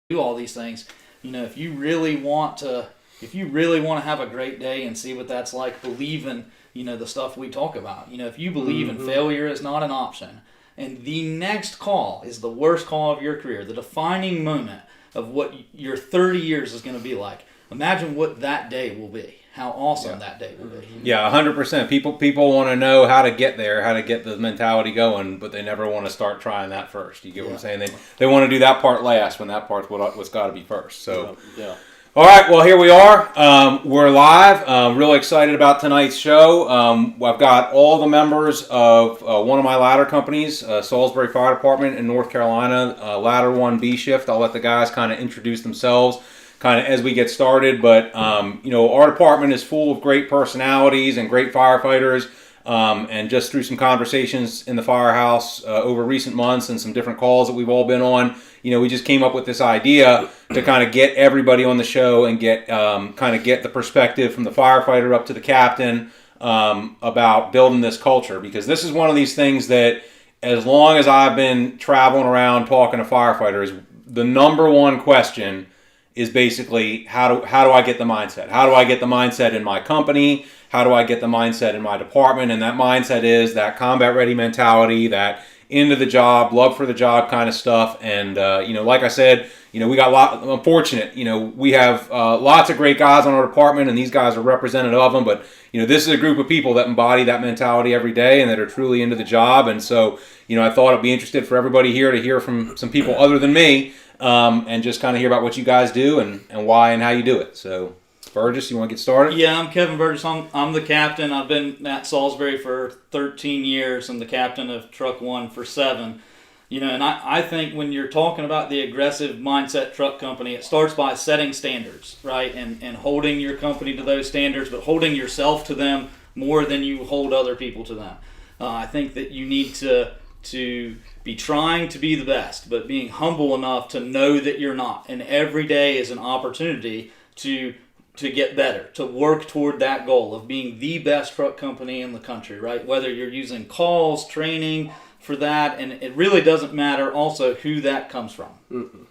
do all these things. If you really want to have a great day and see what that's like, believe in, the stuff we talk about. If you believe in failure is not an option, and the next call is the worst call of your career, the defining moment of what your 30 years is going to be like, imagine what that day will be. How awesome that day will be. Yeah, 100%. People want to know how to get there, how to get the mentality going, but they never want to start trying that first. You get what I'm saying? They want to do that part last when that part's what's got to be first. So, All right, well, here we are. We're live. Really excited about tonight's show. I've got all the members of one of my ladder companies, Salisbury Fire Department in North Carolina, Ladder 1B shift. I'll let the guys kind of introduce themselves kind of as we get started, but our department is full of great personalities and great firefighters, and just through some conversations in the firehouse over recent months and some different calls that we've all been on, we just came up with this idea to kind of get everybody on the show and get the perspective from the firefighter up to the captain about building this culture, because this is one of these things that, as long as I've been traveling around talking to firefighters, the number one question is basically how do I get the mindset? How do I get the mindset in my company? How do I get the mindset in my department? And that mindset is that combat ready mentality, that into the job, love for the job kind of stuff. And like I said, we got I'm fortunate. We have lots of great guys on our department, and these guys are representative of them. But this is a group of people that embody that mentality every day and that are truly into the job. And so I thought it'd be interested for everybody here to hear from some people other than me. And just kind of hear about what you guys do and why and how you do it. So, Burges, you want to get started? Yeah, I'm Kevin Burges. I'm the captain. I've been at Salisbury for 13 years. I'm the captain of Truck 1 for 7. And I think when you're talking about the aggressive mindset truck company, it starts by setting standards, right? And holding your company to those standards, but holding yourself to them more than you hold other people to them. I think that you need to be trying to be the best, but being humble enough to know that you're not. And every day is an opportunity to get better, to work toward that goal of being the best truck company in the country, right? Whether you're using calls, training for that, and it really doesn't matter also who that comes from. Mm-hmm.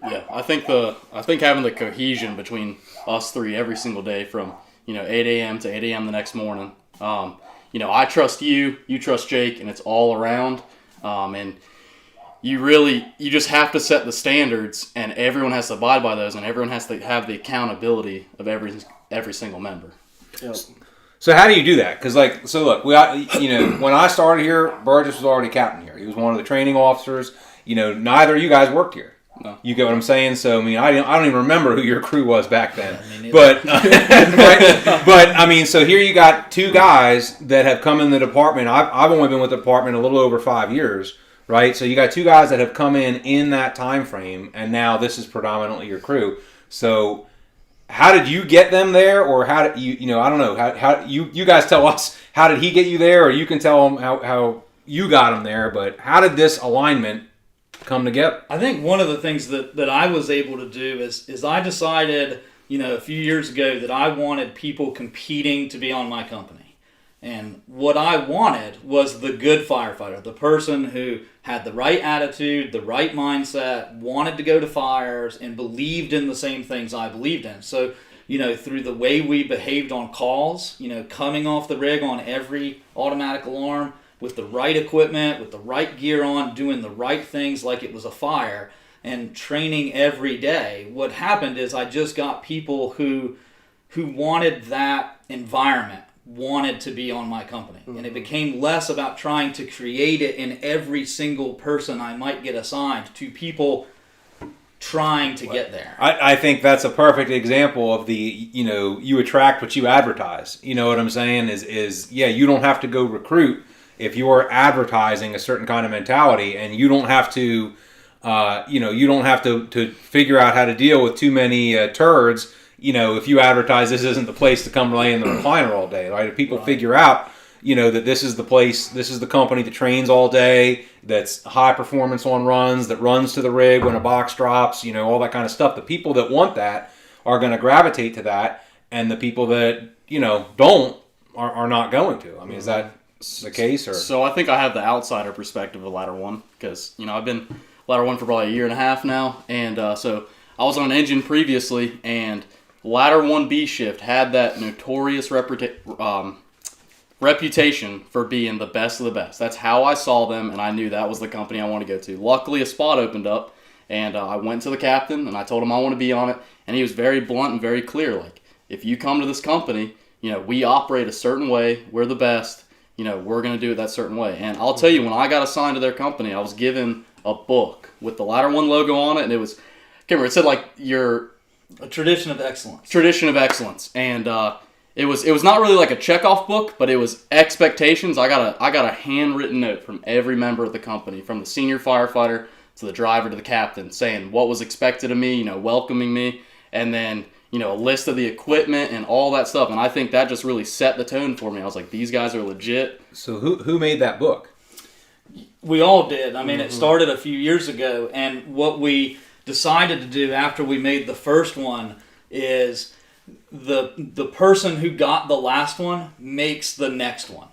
Yeah, I think having the cohesion between us three every single day from 8 a.m. to 8 a.m. the next morning. I trust you, you trust Jake, and it's all around. And you just have to set the standards, and everyone has to abide by those, and everyone has to have the accountability of every single member. Yep. So how do you do that? Because look, when I started here, Burgess was already captain here. He was one of the training officers. Neither of you guys worked here. No. You get what I'm saying? So I don't even remember who your crew was back then. But right? But so here you got two guys that have come in the department. I've only been with the department a little over 5 years, right? So you got two guys that have come in that time frame, and now this is predominantly your crew. So how did you get them there, or how did you I don't know, how you guys tell us, how did he get you there, or you can tell them how you got him there, but how did this alignment come together? I think one of the things that I was able to do is I decided, a few years ago that I wanted people competing to be on my company. And what I wanted was the good firefighter, the person who had the right attitude, the right mindset, wanted to go to fires, and believed in the same things I believed in. So, through the way we behaved on calls, coming off the rig on every automatic alarm, with the right equipment, with the right gear on, doing the right things like it was a fire, and training every day. What happened is I just got people who wanted that environment, wanted to be on my company. Mm-hmm. And it became less about trying to create it in every single person I might get assigned to people trying to get there. I think that's a perfect example of the, you attract what you advertise. You know what I'm saying? You don't have to go recruit if you're advertising a certain kind of mentality, and you don't have to, to figure out how to deal with too many turds. If you advertise this isn't the place to come lay in the recliner all day, right? If people figure out, that this is the place, this is the company that trains all day, that's high performance on runs, that runs to the rig when a box drops, all that kind of stuff. The people that want that are going to gravitate to that, and the people that, don't are not going to. I mean, is that the case? Or so I think I have the outsider perspective of Ladder 1, because I've Ladder 1 for probably a year and a half now. And so I was on an engine previously, and Ladder 1B shift had that notorious reputation for being the best of the best. That's how I saw them, and I knew that was the company I wanted to go to. Luckily, a spot opened up, and I went to the captain, and I told him I want to be on it, and he was very blunt and very clear. Like, if you come to this company, we operate a certain way. We're the best. We're going to do it that certain way. And I'll tell you, when I got assigned to their company, I was given a book with the Ladder 1 logo on it, and it said like a tradition of excellence. Tradition of excellence, and it was not really like a checkoff book, but it was expectations. I got a handwritten note from every member of the company, from the senior firefighter to the driver to the captain, saying what was expected of me, welcoming me, and then a list of the equipment and all that stuff. And I think that just really set the tone for me. I was like, these guys are legit. So who made that book? We all did. I mean, it started a few years ago, and what we decided to do after we made the first one is the person who got the last one makes the next one.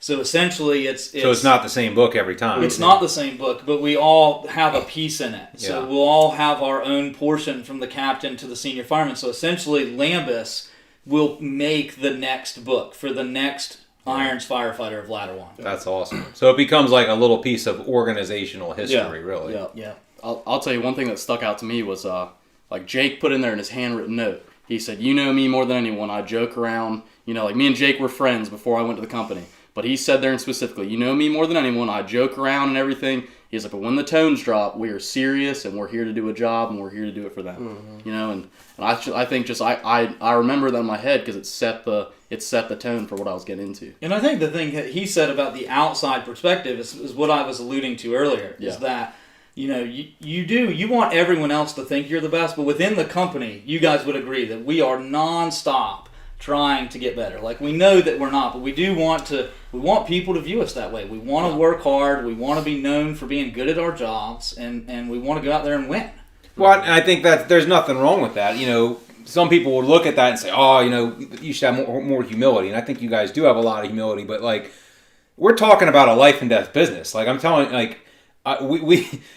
So essentially, it's not the same book every time. It's not the same book, but we all have a piece in it. So we'll all have our own portion, from the captain to the senior fireman. So essentially, Lambis will make the next book for the next Irons firefighter of Ladder 1. That's awesome. So it becomes like a little piece of organizational history, really. Yeah. I'll tell you one thing that stuck out to me was like Jake put in there in his handwritten note. He said, "You know me more than anyone. I joke around. Like me and Jake were friends before I went to the company." But he said there and specifically, "You know me more than anyone. I joke around and everything." He's like, "But when the tones drop, we are serious, and we're here to do a job, and we're here to do it for them." And I think I remember that in my head because it set the tone for what I was getting into. And I think the thing that he said about the outside perspective is what I was alluding to earlier. Is that you want everyone else to think you're the best, but within the company, you guys would agree that we are nonstop trying to get better. Like, we know that we're not, but we want people to view us that way. We want to work hard. We want to be known for being good at our jobs, and we want to go out there and win. Well, I think that there's nothing wrong with that. Some people would look at that and say, "Oh, you should have more humility." And I think you guys do have a lot of humility, but like, we're talking about a life and death business. Like, I'm telling you, like,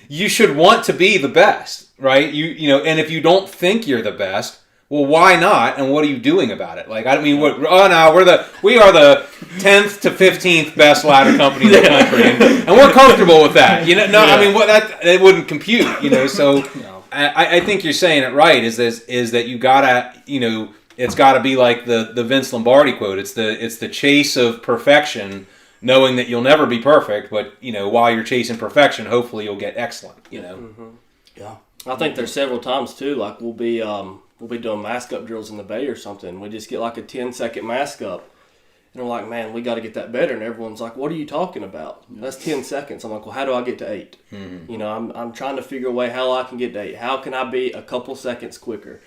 you should want to be the best, right? And if you don't think you're the best, well, why not? And what are you doing about it? Like, I mean, we are the 10th to 15th best ladder company in the country, and we're comfortable with that. I mean, it wouldn't compute. So no. I think you're saying it right. Is that you gotta, it's got to be like the Vince Lombardi quote. It's the chase of perfection, knowing that you'll never be perfect, but while you're chasing perfection, hopefully you'll get excellent. Yeah, I think there's several times too. Like we'll be doing mask up drills in the bay or something. We just get like a 10-second mask up, and we're like, "Man, we got to get that better." And everyone's like, "What are you talking about? That's 10 seconds." I'm like, "Well, how do I get to 8?" Mm-hmm. I'm trying to figure a way how I can get to 8. How can I be a couple seconds quicker?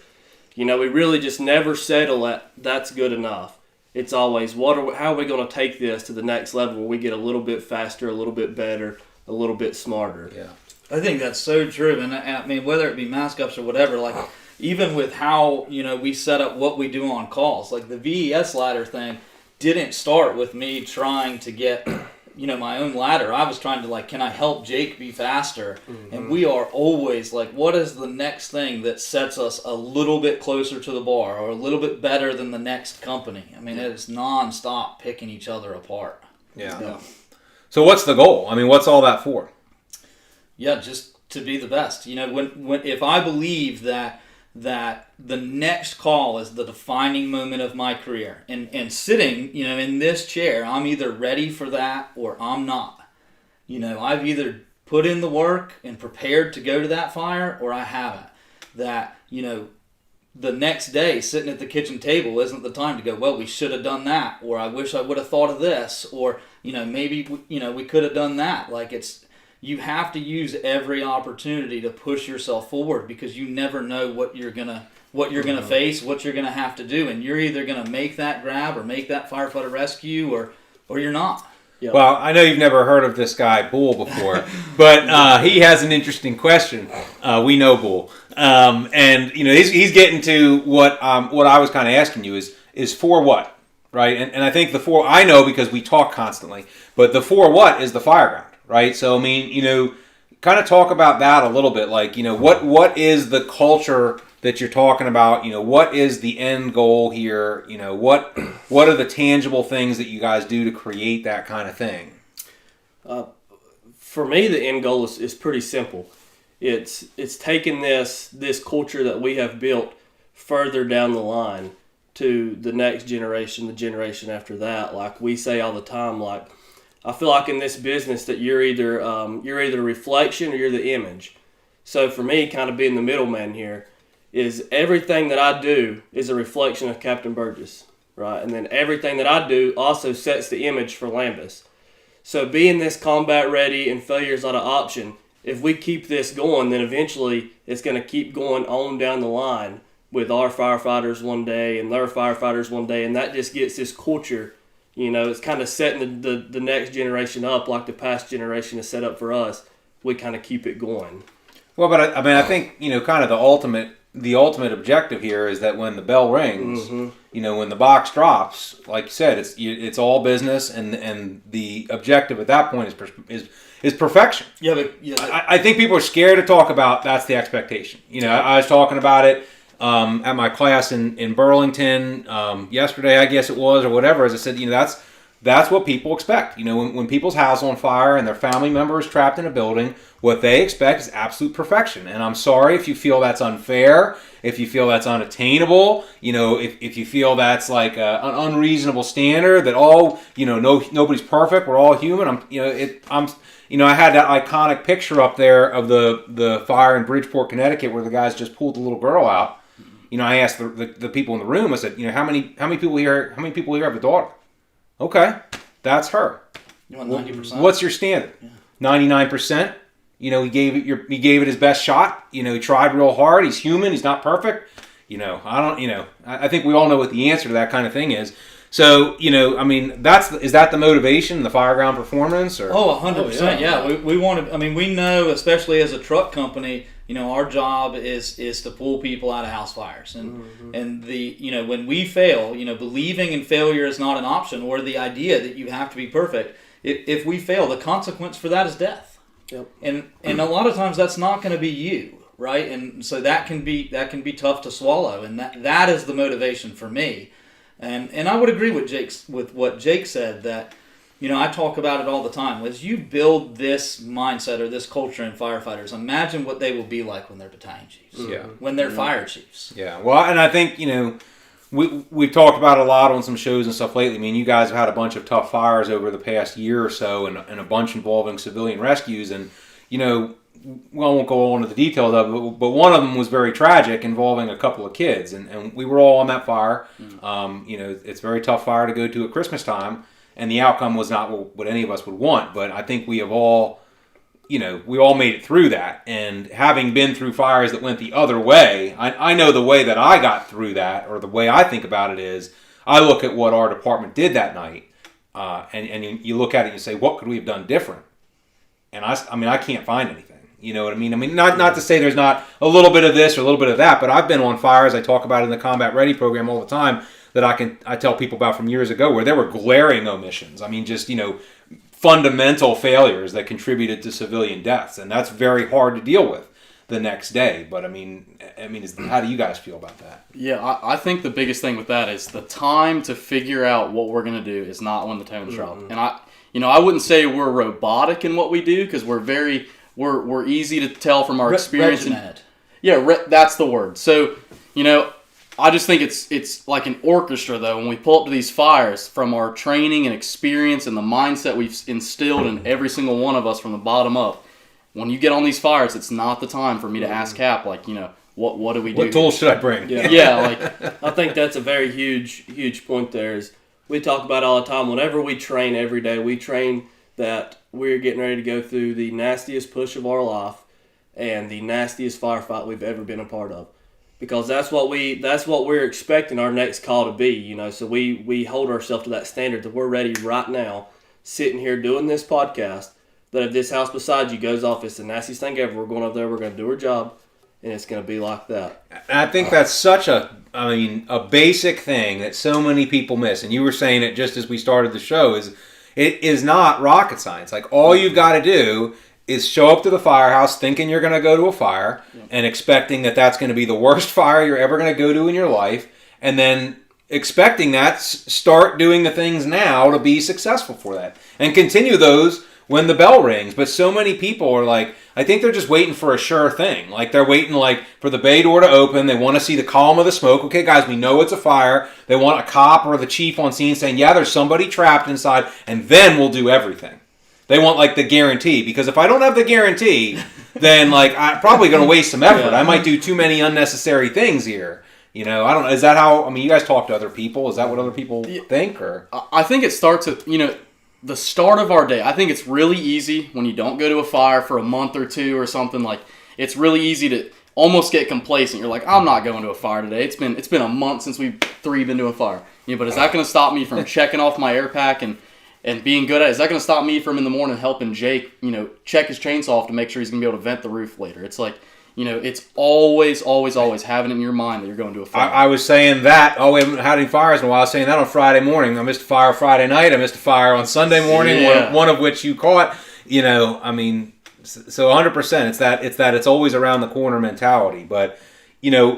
We really just never settle at that's good enough. It's always how are we going to take this to the next level where we get a little bit faster, a little bit better, a little bit smarter. Yeah, I think that's so true. And I mean, whether it be mask ups or whatever, like even with how we set up what we do on calls, like the VES ladder thing didn't start with me trying to get my own ladder. I was trying to can I help Jake be faster? Mm-hmm. And we are always like, what is the next thing that sets us a little bit closer to the bar or a little bit better than the next company? I mean, it is nonstop picking each other apart. Yeah. So what's the goal? I mean, what's all that for? Yeah, just to be the best. When if I believe that the next call is the defining moment of my career, and sitting, in this chair, I'm either ready for that or I'm not. I've either put in the work and prepared to go to that fire or I haven't. That, the next day sitting at the kitchen table isn't the time to go, well, we should have done that, or I wish I would have thought of this, or, maybe, we could have done that. You have to use every opportunity to push yourself forward because you never know what you're gonna face, what you're gonna have to do, and you're either gonna make that grab or make that firefighter rescue, or you're not. Yep. Well, I know you've never heard of this guy Bull before, but he has an interesting question. We know Bull, and he's getting to what I was kind of asking you is for what, right? And I think the for I know because we talk constantly, but the for what is the fireground. Right, so I mean, kind of talk about that a little bit. Like, what is the culture that you're talking about? What is the end goal here? What are the tangible things that you guys do to create that kind of thing? For me, the end goal is pretty simple. It's taking this culture that we have built further down the line to the next generation, the generation after that. Like we say all the time, like I feel like in this business that you're either a reflection or you're the image. So for me, kind of being the middleman here, is everything that I do is a reflection of Captain Burges, right? And then everything that I do also sets the image for Lambis. So being this combat ready and failure is not an option, if we keep this going, then eventually it's going to keep going on down the line with our firefighters one day and their firefighters one day, and that just gets this culture, it's kind of setting the next generation up like the past generation is set up for us. We kind of keep it going. Well, but I think, kind of the ultimate objective here is that when the bell rings, when the box drops, like you said, it's all business, and the objective at that point is perfection. Yeah, but I think people are scared to talk about that's the expectation. I was talking about it at my class in Burlington yesterday, I guess it was, or whatever. As I said, that's what people expect. When people's house on fire and their family member is trapped in a building, what they expect is absolute perfection. And I'm sorry if you feel that's unfair, if you feel that's unattainable, if you feel that's like an unreasonable standard that nobody's perfect, we're all human. I had that iconic picture up there of the fire in Bridgeport, Connecticut, where the guys just pulled the little girl out. I asked the people in the room. I said, how many people here have a daughter? Okay, that's her. You want 90%? What's your standard? 99%. He gave it his best shot. He tried real hard. He's human. He's not perfect. I think we all know what the answer to that kind of thing is. So, is that the motivation, the fireground performance? Or? 100%. Yeah. We want to, we know, especially as a truck company, our job is to pull people out of house fires. And when we fail, believing in failure is not an option, or the idea that you have to be perfect. If we fail, the consequence for that is death. Yep. And a lot of times that's not going to be you, right? And so that can be tough to swallow, and that is the motivation for me. And I would agree with what Jake said, that I talk about it all the time. As you build this mindset or this culture in firefighters, imagine what they will be like when they're battalion chiefs, when they're fire chiefs. Yeah, well, and I think we've talked about it a lot on some shows and stuff lately. You guys have had a bunch of tough fires over the past year or so, and a bunch involving civilian rescues, and I won't go into the details of it, but one of them was very tragic, involving a couple of kids, and we were all on that fire. It's a very tough fire to go to at Christmas time, and the outcome was not what any of us would want, but I think we have all, we all made it through that, and having been through fires that went the other way, I know the way that I got through that, or the way I think about it is, I look at what our department did that night, and you look at it and you say, what could we have done different? And I can't find anything. You know what I mean? Not to say there's not a little bit of this or a little bit of that, but I've been on fires. I talk about it in the Combat Ready program all the time, that I tell people about from years ago, where there were glaring omissions. Just fundamental failures that contributed to civilian deaths, and that's very hard to deal with the next day. But how do you guys feel about that? Yeah, I think the biggest thing with that is the time to figure out what we're going to do is not when the tone's dropped. And I wouldn't say we're robotic in what we do, because we're easy to tell from our experience. That's the word. So, I just think it's like an orchestra, though, when we pull up to these fires, from our training and experience and the mindset we've instilled in every single one of us from the bottom up. When you get on these fires, it's not the time for me to ask Cap, what do we do? What tools should I bring? I think that's a very huge point there. Is we talk about all the time, whenever we train every day, we train that we're getting ready to go through the nastiest push of our life and the nastiest firefight we've ever been a part of. Because that's what we're expecting our next call to be, So we hold ourselves to that standard, that we're ready right now, sitting here doing this podcast, that if this house beside you goes off, it's the nastiest thing ever. We're going up there, we're going to do our job, and it's going to be like that. And I think that's such a basic thing that so many people miss. And you were saying it just as we started the show, it is not rocket science. Like, all you've got to do is show up to the firehouse thinking you're going to go to a fire and expecting that that's going to be the worst fire you're ever going to go to in your life, and then expecting that start doing the things now to be successful for that and continue those when the bell rings. But so many people are like, I think they're just waiting for a sure thing. Like they're waiting like for the bay door to open. They want to see the column of the smoke. Okay, guys, we know it's a fire. They want a cop or the chief on scene saying, yeah, there's somebody trapped inside, and then we'll do everything. They want like the guarantee, because if I don't have the guarantee, then like I'm probably going to waste some effort. I might do too many unnecessary things here. You know, I don't know. Is that how? I mean, you guys talk to other people. Is that what other people think? Or I think it starts at the start of our day. I think it's really easy when you don't go to a fire for a month or two or something. Like it's really easy to almost get complacent. You're like, I'm not going to a fire today. It's been a month since we've three been to a fire. But is that going to stop me from checking off my air pack and being good at it? Is that going to stop me from in the morning helping Jake, check his chainsaw off to make sure he's going to be able to vent the roof later? It's like, it's always, always, always having it in your mind that you're going to a fire. I was saying that. Oh, we haven't had any fires in a while. I was saying that on Friday morning. I missed a fire Friday night. I missed a fire on Sunday morning, one of which you caught. I mean, so 100%. It's always around the corner mentality. But,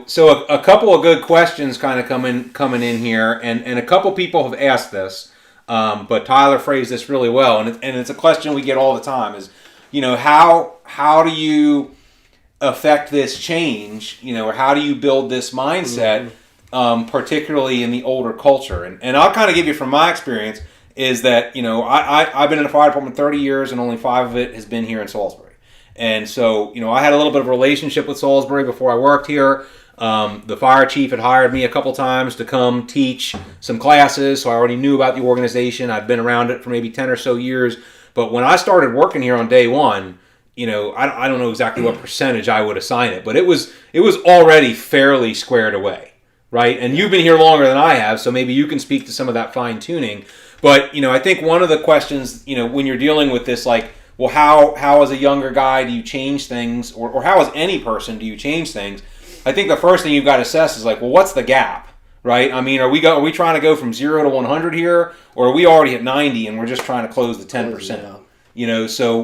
so a couple of good questions kind of coming in here, and a couple people have asked this. But Tyler phrased this really well, and it's a question we get all the time: is how do you affect this change? Or how do you build this mindset, particularly in the older culture? And I'll kind of give you from my experience is that I've been in the fire department 30 years, and only 5 of it has been here in Salisbury. And so I had a little bit of a relationship with Salisbury before I worked here. The fire chief had hired me a couple times to come teach some classes, so I already knew about the organization. I'd been around it for maybe 10 or so years. But when I started working here on day one, I don't know exactly what percentage I would assign it, but it was already fairly squared away, right? And you've been here longer than I have, so maybe you can speak to some of that fine tuning. But I think one of the questions, when you're dealing with this, like, well, how as a younger guy do you change things, or how as any person do you change things? I think the first thing you've got to assess is like, well, what's the gap, right? I mean, are we trying to go from 0 to 100 here, or are we already at 90 and we're just trying to close the 10%? So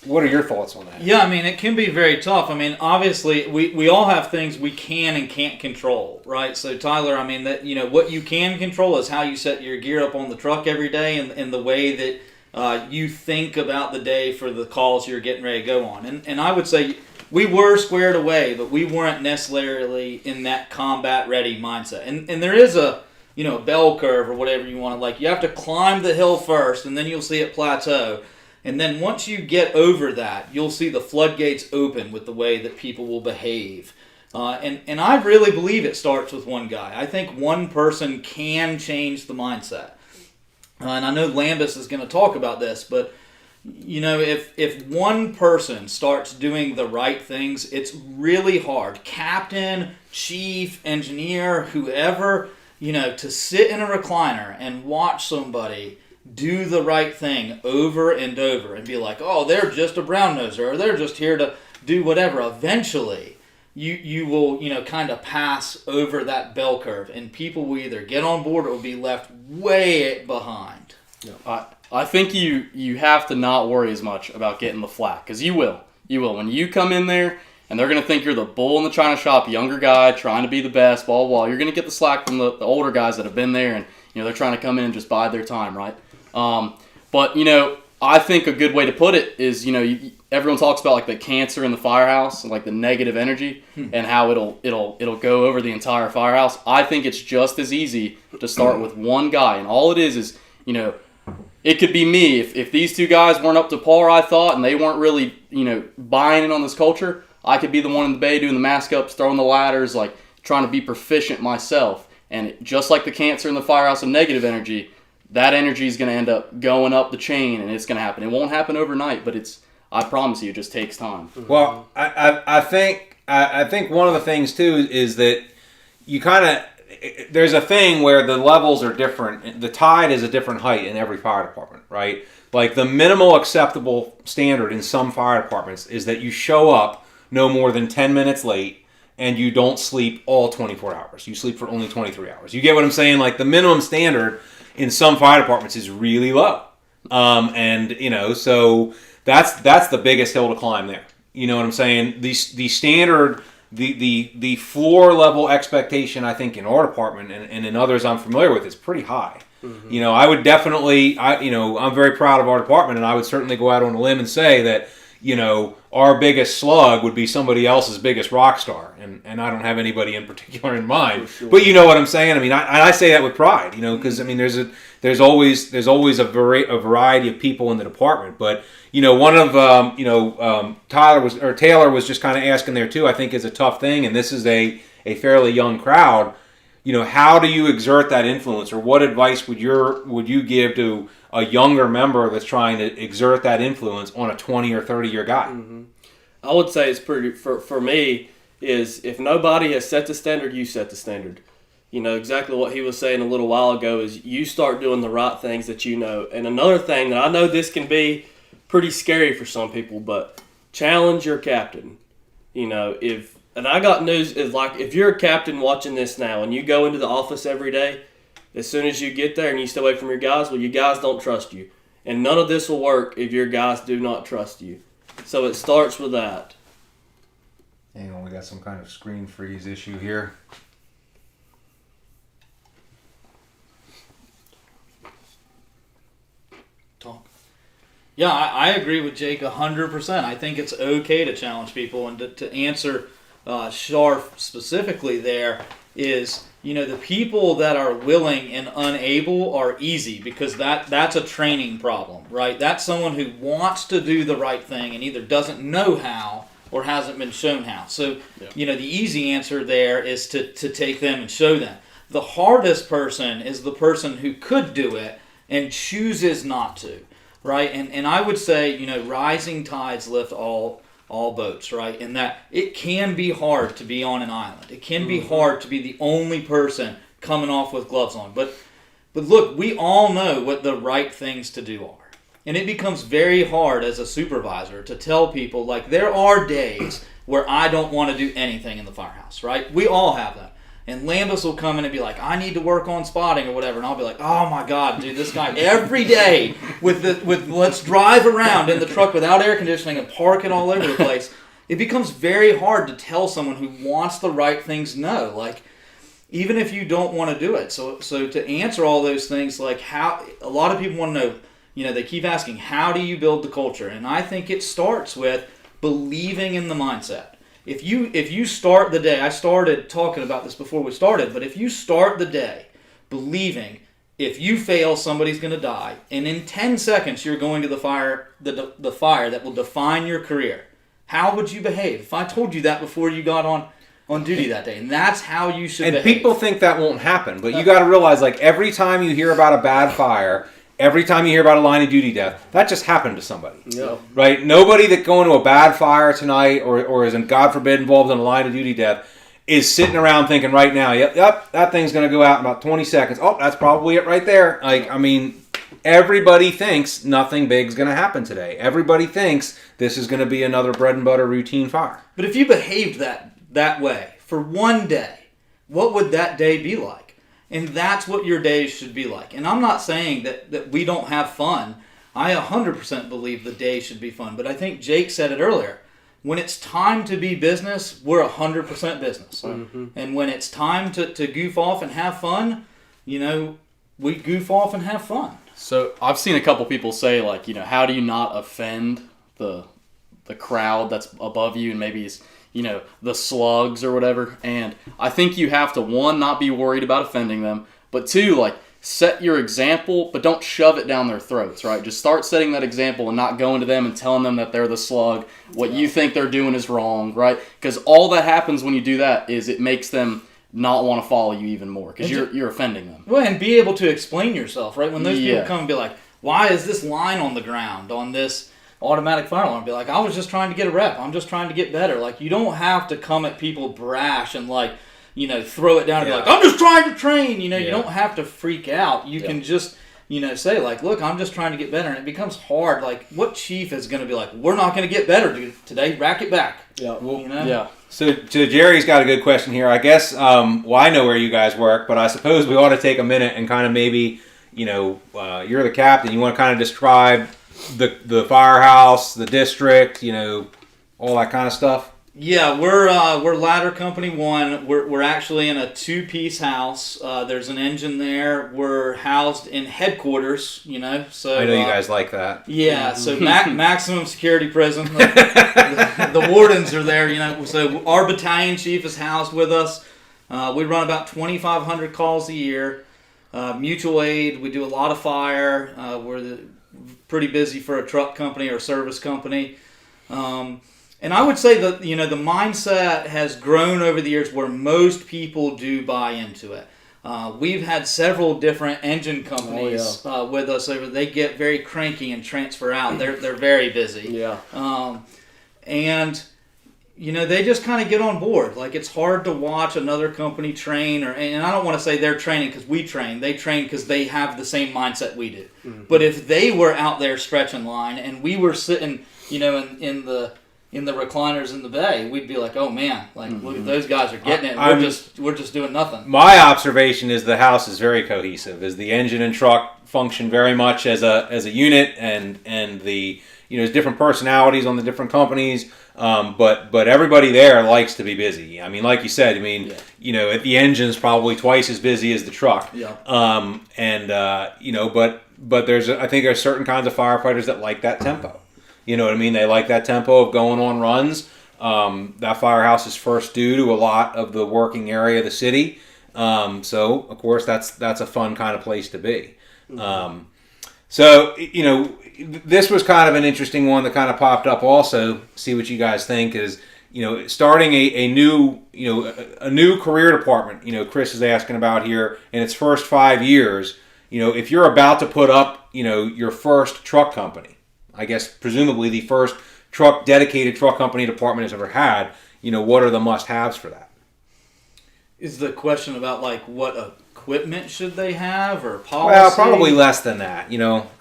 what are your thoughts on that? Yeah, I mean, it can be very tough. I mean, obviously, we all have things we can and can't control, right? So, Tyler, I mean, that what you can control is how you set your gear up on the truck every day, and the way that you think about the day for the calls you're getting ready to go on. And I would say we were squared away, but we weren't necessarily in that combat-ready mindset. And there is a bell curve or whatever you want to, like, you have to climb the hill first, and then you'll see it plateau. And then once you get over that, you'll see the floodgates open with the way that people will behave. And I really believe it starts with one guy. I think one person can change the mindset. And I know Lambis is going to talk about this, but if one person starts doing the right things, it's really hard. Captain, chief, engineer, whoever, to sit in a recliner and watch somebody do the right thing over and over and be like, oh, they're just a brown noser, or they're just here to do whatever. Eventually, you will, kind of pass over that bell curve, and people will either get on board or will be left way behind. Yeah. I think you have to not worry as much about getting the flack, because you will. When you come in there and they're going to think you're the bull in the china shop, younger guy trying to be the best, blah, blah, blah, you're going to get the slack from the older guys that have been there, and they're trying to come in and just bide their time, right? But I think a good way to put it is, everyone talks about like the cancer in the firehouse and like the negative energy and how it'll go over the entire firehouse. I think it's just as easy to start with one guy, and all it is it could be me. If these two guys weren't up to par, I thought, and they weren't really, buying in on this culture, I could be the one in the bay doing the mask ups, throwing the ladders, like trying to be proficient myself. And just like the cancer in the firehouse of negative energy, that energy is going to end up going up the chain, and it's going to happen. It won't happen overnight, but I promise you, it just takes time. Well, I think one of the things too is that you kind of, there's a thing where the levels are different. The tide is a different height in every fire department, right? Like the minimal acceptable standard in some fire departments is that you show up no more than 10 minutes late, and you don't sleep all 24 hours. You sleep for only 23 hours. You get what I'm saying? Like the minimum standard in some fire departments is really low. So that's the biggest hill to climb there. You know what I'm saying? The standard, the floor level expectation, I think, in our department and in others I'm familiar with is pretty high. Mm-hmm. You know, I would definitely, I'm very proud of our department, and I would certainly go out on a limb and say that, you know, our biggest slug would be somebody else's biggest rock star, and I don't have anybody in particular in mind. Sure. But you know what I'm saying? I mean, I say that with pride, you know, because I mean, there's always a variety of people in the department. But you know, one of Taylor was just kind of asking there too. I think is a tough thing, and this is a fairly young crowd. You know, how do you exert that influence, or what advice would you give to a younger member that's trying to exert that influence on a 20 or 30 year guy? Mm-hmm. I would say it's pretty, for me, is if nobody has set the standard, you set the standard. You know, exactly what he was saying a little while ago is you start doing the right things that you know. And another thing that I know this can be pretty scary for some people, but challenge your captain. You know, and I got news, is like if you're a captain watching this now and you go into the office every day, as soon as you get there and you stay away from your guys, well, your guys don't trust you. And none of this will work if your guys do not trust you. So it starts with that. Hang on, we got some kind of screen freeze issue here. Talk. Yeah, I agree with Jake 100%. I think it's okay to challenge people. And to answer Sharf specifically there is, you know, the people that are willing and unable are easy because that's a training problem, right? That's someone who wants to do the right thing and either doesn't know how or hasn't been shown how. So, you know, the easy answer there is to take them and show them. The hardest person is the person who could do it and chooses not to, right? And I would say, you know, rising tides lift all boats, right? And that it can be hard to be on an island. It can be hard to be the only person coming off with gloves on. But look, we all know what the right things to do are. And it becomes very hard as a supervisor to tell people, like, there are days where I don't want to do anything in the firehouse, right? We all have that. And Lambis will come in and be like, I need to work on spotting or whatever. And I'll be like, oh my God, dude, this guy every day with let's drive around in the truck without air conditioning and park it all over the place. It becomes very hard to tell someone who wants the right things no. Like, even if you don't want to do it. So to answer all those things, like how a lot of people want to know, you know, they keep asking, how do you build the culture? And I think it starts with believing in the mindset. If you start the day, I started talking about this before we started, but if you start the day believing if you fail, somebody's going to die, and in 10 seconds you're going to the fire that will define your career, how would you behave? If I told you that before you got on duty that day, and that's how you should behave. And people think that won't happen, but you got to realize, like, every time you hear about a bad fire, every time you hear about a line of duty death, that just happened to somebody. Yeah. Right? Nobody that going to a bad fire tonight or is, God forbid, involved in a line of duty death is sitting around thinking right now, yep, that thing's going to go out in about 20 seconds. Oh, that's probably it right there. Like, I mean, everybody thinks nothing big's going to happen today. Everybody thinks this is going to be another bread and butter routine fire. But if you behaved that way for one day, what would that day be like? And that's what your days should be like. And I'm not saying that we don't have fun. I 100% believe the day should be fun. But I think Jake said it earlier. When it's time to be business, we're 100% business. Mm-hmm. And when it's time to goof off and have fun, you know, we goof off and have fun. So I've seen a couple people say, like, you know, how do you not offend the crowd that's above you and maybe it's, you know, the slugs or whatever. And I think you have to, one, not be worried about offending them, but two, like, set your example, but don't shove it down their throats, right? Just start setting that example and not going to them and telling them that they're the slug. What you think they're doing is wrong, right? Because all that happens when you do that is it makes them not want to follow you even more because you're offending them. Well, and be able to explain yourself, right? When those people come and be like, why is this line on the ground on this automatic fire alarm? Be like, I was just trying to get a rep. I'm just trying to get better. Like, you don't have to come at people brash and, like, you know, throw it down and be like, I'm just trying to train. You know, you don't have to freak out. You can just, you know, say, like, look, I'm just trying to get better. And it becomes hard. Like, what chief is going to be like, we're not going to get better today. Rack it back. Yeah. Well, you know? Yeah. So Jerry's got a good question here. I guess, well, I know where you guys work, but I suppose we ought to take a minute and kind of maybe, you know, you're the captain. You want to kind of describe the firehouse, the district, all that kind of stuff? Yeah, we're Ladder Company 1. We're actually in a 2-piece house. There's an engine there. We're housed in headquarters, So I know you guys like that. Yeah, so maximum security prison. The wardens are there, So our battalion chief is housed with us. We run about 2,500 calls a year. Mutual aid. We do a lot of fire. We're pretty busy for a truck company or service company. And I would say that, the mindset has grown over the years where most people do buy into it. We've had several different engine companies with us they get very cranky and transfer out. They're very busy. Yeah. And, they just kind of get on board. Like, it's hard to watch another company train, and I don't want to say they're training because we train. They train because they have the same mindset we do. Mm-hmm. But if they were out there stretching line and we were sitting, in the recliners in the bay, we'd be like, oh man, look at those guys are getting it. We're just doing nothing. My observation is the house is very cohesive. Is the engine and truck function very much as a unit, and the there's different personalities on the different companies, but everybody there likes to be busy. I mean, like you said, the engine's probably twice as busy as the truck. Yeah. But I think there's certain kinds of firefighters that like that tempo. You know what I mean? They like that tempo of going on runs. That firehouse is first due to a lot of the working area of the city. So, of course, that's a fun kind of place to be. This was kind of an interesting one that kind of popped up also. See what you guys think is, starting a new career department, Chris is asking about here in its first 5 years, if you're about to put up, your first truck company, I guess presumably the first dedicated truck company department has ever had, what are the must-haves for that? Is the question about what equipment should they have or policy? Well, probably less than that.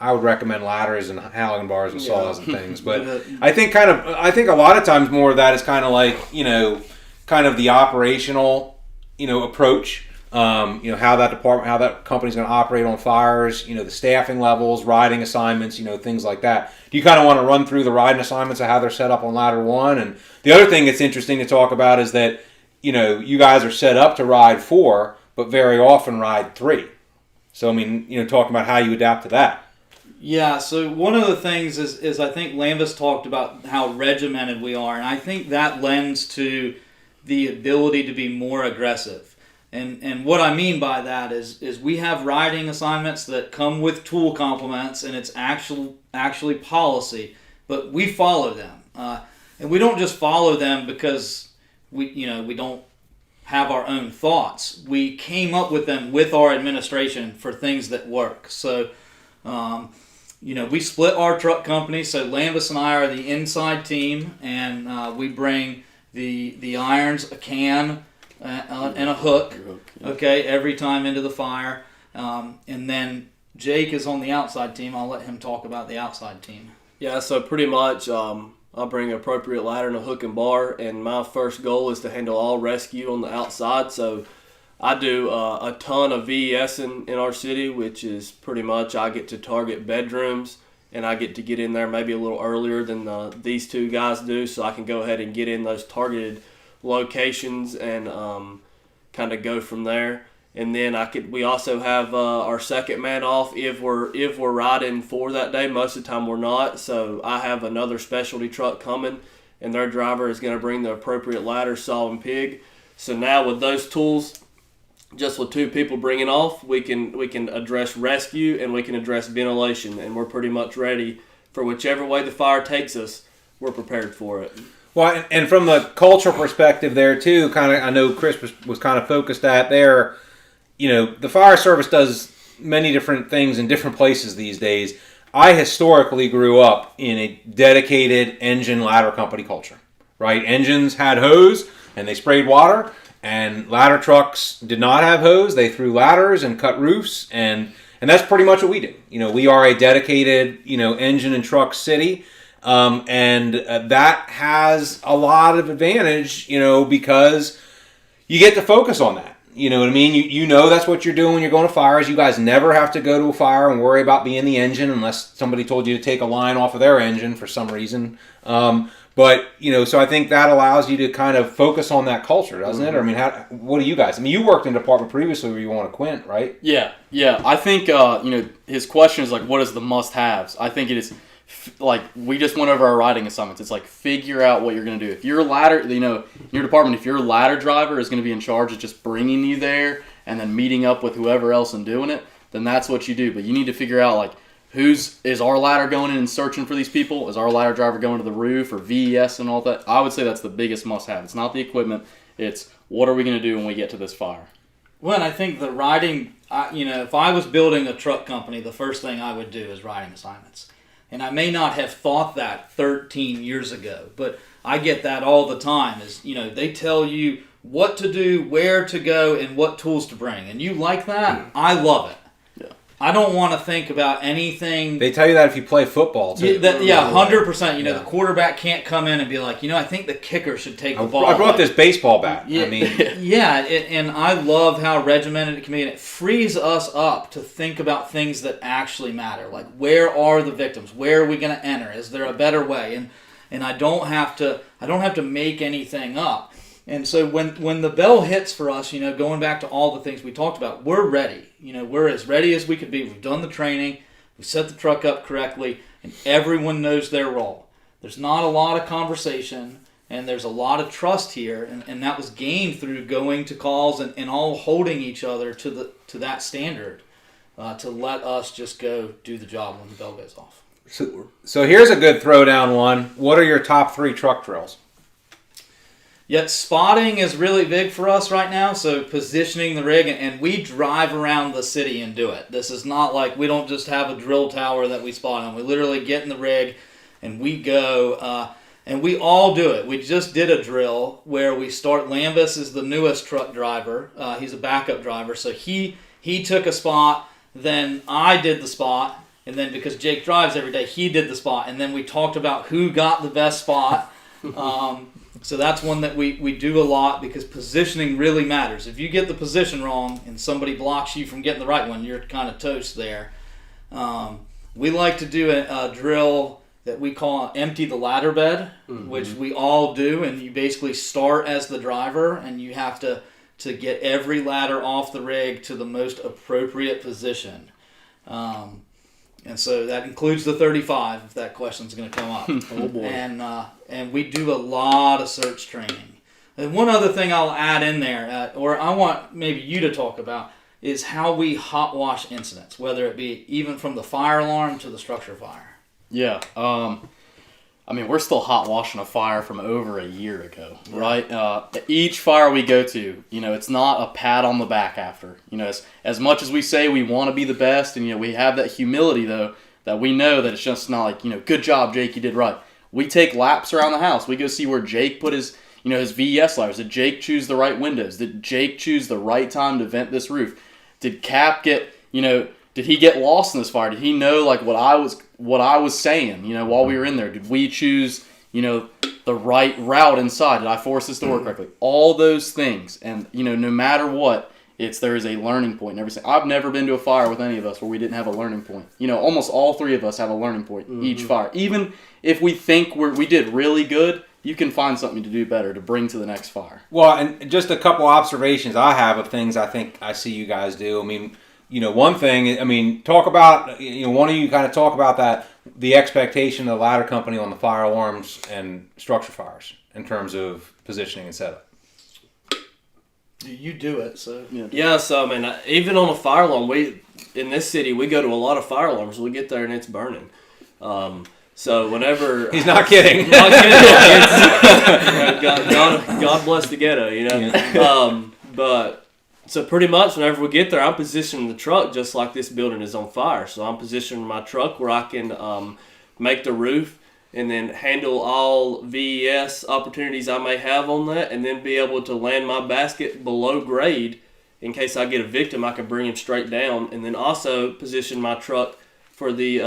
I would recommend ladders and Halligan bars and saws and things. But I think a lot of times more of that is kind of kind of the operational, approach. How that company's going to operate on fires, the staffing levels, riding assignments, things like that. Do you kind of want to run through the riding assignments of how they're set up on Ladder 1? And the other thing that's interesting to talk about is that, you guys are set up to ride 4, but very often ride 3. So, talking about how you adapt to that. Yeah, so one of the things is I think Lambis talked about how regimented we are, and I think that lends to the ability to be more aggressive. And what I mean by that is we have riding assignments that come with tool complements, and it's actually policy, but we follow them, and we don't just follow them because we don't have our own thoughts. We came up with them with our administration for things that work. So, we split our truck company. So Lambis and I are the inside team, and we bring the irons, a can, and a hook, okay, every time into the fire. And then Jake is on the outside team. I'll let him talk about the outside team. Yeah, so pretty much I'll bring an appropriate ladder and a hook and bar, and my first goal is to handle all rescue on the outside. So I do a ton of VES in our city, which is pretty much I get to target bedrooms, and I get to get in there maybe a little earlier than these two guys do, so I can go ahead and get in those targeted locations and kind of go from there. And then we also have our second man off if we're riding 4 that day. Most of the time we're not, so I have another specialty truck coming, and their driver is going to bring the appropriate ladder, saw, and pig. So now with those tools, just with 2 people bringing off, we can address rescue and we can address ventilation, and we're pretty much ready for whichever way the fire takes us. We're prepared for it. Well, and from the cultural perspective there too, kind of, I know Chris was kind of focused at there. The fire service does many different things in different places these days. I historically grew up in a dedicated engine ladder company culture, right? Engines had hose and they sprayed water, and ladder trucks did not have hose. They threw ladders and cut roofs, and that's pretty much what we do. We are a dedicated, engine and truck city. And that has a lot of advantage, because you get to focus on that. You know what I mean? You know that's what you're doing when you're going to fires. You guys never have to go to a fire and worry about being the engine unless somebody told you to take a line off of their engine for some reason. But, you know, so I think that allows you to kind of focus on that culture, doesn't it? Or, I mean, what do you guys? I mean, you worked in a department previously where you want a quint, right? Yeah. I think, you know, his question is like, what is the must-haves? I think it is, like, we just went over our riding assignments. It's like, figure out what you're going to do. If your ladder, you know, in your department, if your ladder driver is going to be in charge of just bringing you there and then meeting up with whoever else and doing it, then that's what you do. But you need to figure out, like, is our ladder going in and searching for these people? Is our ladder driver going to the roof or VES and all that? I would say that's the biggest must-have. It's not the equipment. It's what are we going to do when we get to this fire? Well, and I think the riding, you know, if I was building a truck company, the first thing I would do is riding assignments. And I may not have thought that 13 years ago, but I get that all the time is, you know, they tell you what to do, where to go, and what tools to bring. And you like that? I love it. I don't want to think about anything. They tell you that if you play football, too. Yeah, 100%. You know, the quarterback can't come in and be like, you know, I think the kicker should take the ball. I brought this baseball bat. Yeah, I mean, and I love how regimented it can be, and it frees us up to think about things that actually matter. Like, where are the victims? Where are we going to enter? Is there a better way? And I don't have to make anything up. And so when the bell hits for us, you know, going back to all the things we talked about, we're ready. You know, we're as ready as we could be. We've done the training. We set the truck up correctly, and everyone knows their role. There's not a lot of conversation, and there's a lot of trust here, and that was gained through going to calls and all holding each other to that standard to let us just go do the job when the bell goes off. So here's a good throwdown one. What are your top 3 truck drills? Yet spotting is really big for us right now, so positioning the rig, and we drive around the city and do it. This is not like we don't just have a drill tower that we spot on. We literally get in the rig and we go, and we all do it. We just did a drill where we start. Lambis is the newest truck driver. He's a backup driver, so he took a spot, then I did the spot, and then because Jake drives every day, he did the spot, and then we talked about who got the best spot. So that's one that we do a lot because positioning really matters. If you get the position wrong and somebody blocks you from getting the right one, you're kind of toast there. We like to do a drill that we call empty the ladder bed, which we all do, and you basically start as the driver and you have to get every ladder off the rig to the most appropriate position. And so that includes the 35, if that question's going to come up. Oh boy! And we do a lot of search training. And one other thing I'll add in there, or I want maybe you to talk about, is how we hot wash incidents, whether it be even from the fire alarm to the structure fire. Yeah. I mean, we're still hot washing a fire from over a year ago, right? Each fire we go to, you know, it's not a pat on the back after. You know, as much as we say we want to be the best, and, you know, we have that humility, though, that we know that it's just not like, you know, good job, Jake, you did right. We take laps around the house. We go see where Jake put his, you know, his VES ladders. Did Jake choose the right windows? Did Jake choose the right time to vent this roof? Did Cap get, you know, did he get lost in this fire? Did he know, like, what I was saying, you know, while we were in there? Did we choose, you know, the right route inside? Did I force this door correctly? All those things. And, you know, no matter what, there is a learning point in everything. I've never been to a fire with any of us where we didn't have a learning point. You know, almost all 3 of us have a learning point each fire. Even if we think we did really good, you can find something to do better to bring to the next fire. Well, and just a couple observations I have of things I think I see you guys do. I mean, you know, one thing, I mean, talk about, you know, one of you kind of talk about that, the expectation of the ladder company on the fire alarms and structure fires in terms of positioning and setup. You do it, so. Yeah, so, I mean, even on a fire alarm, in this city, we go to a lot of fire alarms. We get there and it's burning. So whenever... He's not kidding. Not kidding. God bless the ghetto, you know. Yeah. But... So pretty much whenever we get there, I'm positioning the truck just like this building is on fire. So I'm positioning my truck where I can make the roof and then handle all VES opportunities I may have on that, and then be able to land my basket below grade in case I get a victim. I can bring him straight down, and then also position my truck for the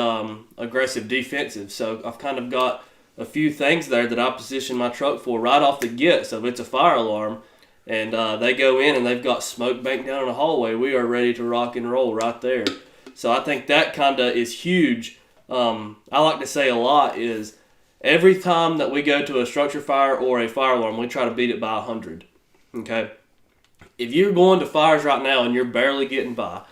aggressive defensive. So I've kind of got a few things there that I position my truck for right off the get. So if it's a fire alarm, and they go in and they've got smoke bank down in the hallway. We are ready to rock and roll right there. So I think that kind of is huge. I like to say a lot is every time that we go to a structure fire or a fire alarm, we try to beat it by 100. Okay? If you're going to fires right now and you're barely getting by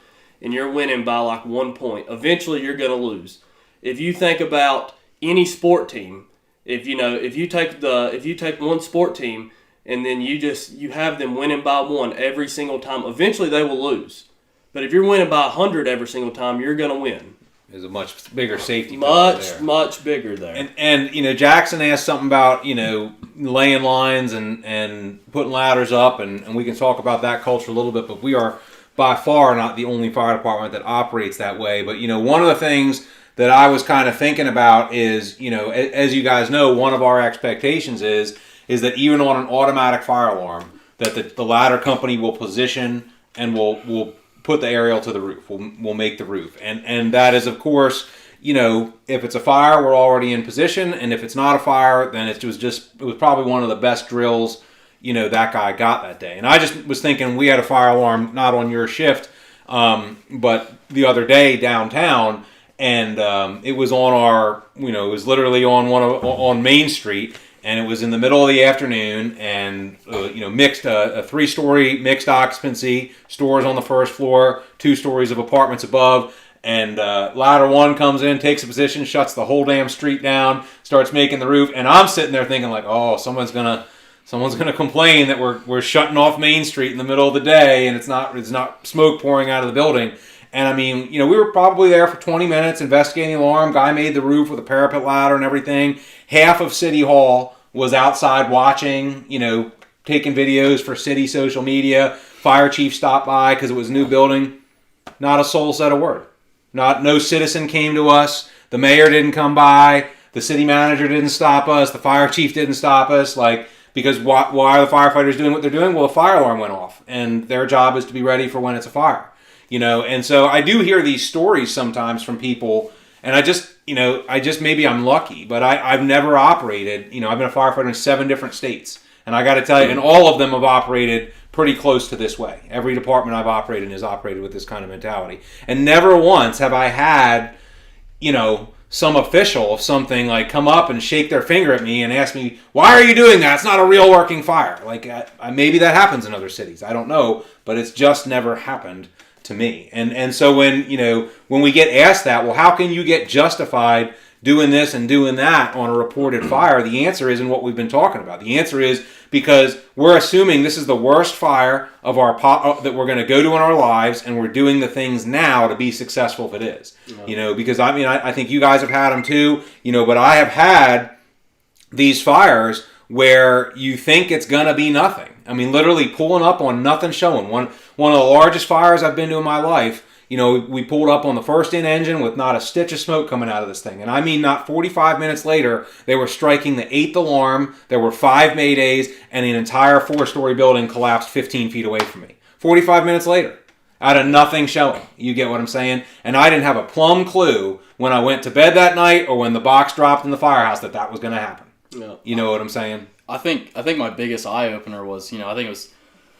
and you're winning by like 1 point, eventually you're going to lose. If you think about any sport team, if you take one sport team and then you have them winning by 1 every single time, eventually they will lose. But if you're winning by 100 every single time, you're going to win. There's a much bigger safety. Much bigger there. And Jackson asked something about laying lines and putting ladders up, and we can talk about that culture a little bit. But we are by far not the only fire department that operates that way. But one of the things that I was kind of thinking about is, as you guys know, one of our expectations is that even on an automatic fire alarm, that the ladder company will position and will put the aerial to the roof. We'll make the roof. And that is, of course, if it's a fire, we're already in position. And if it's not a fire, then it was probably one of the best drills, that guy got that day. And I just was thinking, we had a fire alarm, not on your shift, but the other day downtown. And it was on our, it was literally on Main Street. And it was in the middle of the afternoon, and mixed a 3-story mixed occupancy, stores on the first floor, 2 stories of apartments above, and ladder 1 comes in, takes a position, shuts the whole damn street down, starts making the roof, and I'm sitting there thinking like, oh, someone's gonna complain that we're shutting off Main Street in the middle of the day, and it's not smoke pouring out of the building. And I mean, we were probably there for 20 minutes investigating the alarm. Guy made the roof with a parapet ladder and everything. Half of City Hall was outside watching, taking videos for city social media. Fire chief stopped by because it was a new building. Not a soul said a word. No citizen came to us. The mayor didn't come by. The city manager didn't stop us. The fire chief didn't stop us. Because why are the firefighters doing what they're doing? Well, a fire alarm went off, and their job is to be ready for when it's a fire. And so I do hear these stories sometimes from people, and I just maybe I'm lucky, but I've never operated, I've been a firefighter in 7 different states, and I got to tell you, and all of them have operated pretty close to this way. Every department I've operated in has operated with this kind of mentality. And never once have I had, some official of something come up and shake their finger at me and ask me, why are you doing that? It's not a real working fire. Maybe that happens in other cities. I don't know, but it's just never happened to me. And so when we get asked that, well, how can you get justified doing this and doing that on a reported fire? The answer isn't what we've been talking about. The answer is because we're assuming this is the worst fire of that we're going to go to in our lives, and we're doing the things now to be successful if it is. Yeah. Because I think you guys have had them too, but I have had these fires where you think it's going to be nothing. I mean, literally pulling up on nothing showing. One of the largest fires I've been to in my life, we pulled up on the first in engine with not a stitch of smoke coming out of this thing. And I mean, not 45 minutes later, they were striking the 8th alarm. There were 5 maydays, and an entire 4-story building collapsed 15 feet away from me. 45 minutes later, out of nothing showing. You get what I'm saying? And I didn't have a plumb clue when I went to bed that night or when the box dropped in the firehouse that was going to happen. Yeah. You know what I'm saying? I think my biggest eye opener was, I think it was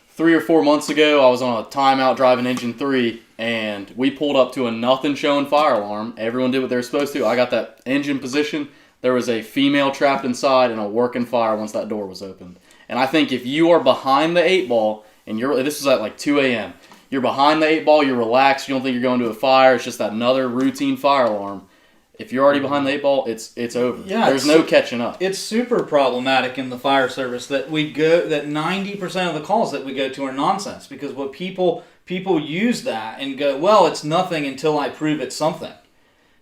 3 or 4 months ago. I was on a timeout driving engine 3, and we pulled up to a nothing showing fire alarm. Everyone did what they were supposed to. I got that engine position. There was a female trapped inside and a working fire once that door was opened. And I think if you are behind the 8 ball, and this was at 2 a.m., you're behind the 8 ball, you're relaxed, you don't think you're going to a fire, it's just another routine fire alarm. If you're already behind the 8 ball, it's over. Yeah, there's no catching up. It's super problematic in the fire service that 90% of the calls that we go to are nonsense, because what people use that and go, well, it's nothing until I prove it's something.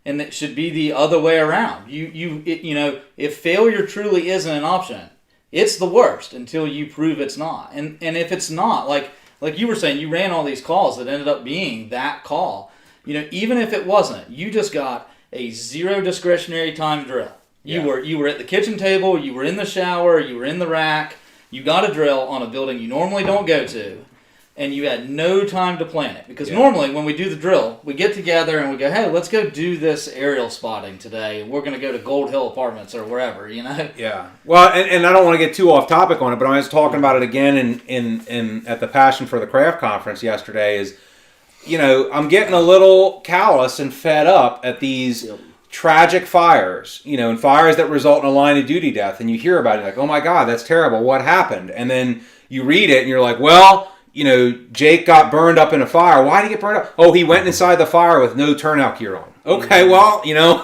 And it should be the other way around. If failure truly isn't an option, it's the worst until you prove it's not. And if it's not, like you were saying, you ran all these calls that ended up being that call. Even if it wasn't, you just got a 0 discretionary time drill. You were at the kitchen table, you were in the shower, you were in the rack, you got a drill on a building you normally don't go to, and you had no time to plan it. Because normally when we do the drill, we get together and we go, hey, let's go do this aerial spotting today. We're going to go to Gold Hill Apartments or wherever, you know? Yeah. Well, and I don't want to get too off topic on it, but I was talking about it again in at the Passion for the Craft conference yesterday is, you know, I'm getting a little callous and fed up at these tragic fires, you know, and fires that result in a line of duty death. And you hear about it like, oh my God, that's terrible. What happened? And then you read it and you're like, well, you know, Jake got burned up in a fire. Why did he get burned up? Oh, he went inside the fire with no turnout gear on. Okay, well, you know,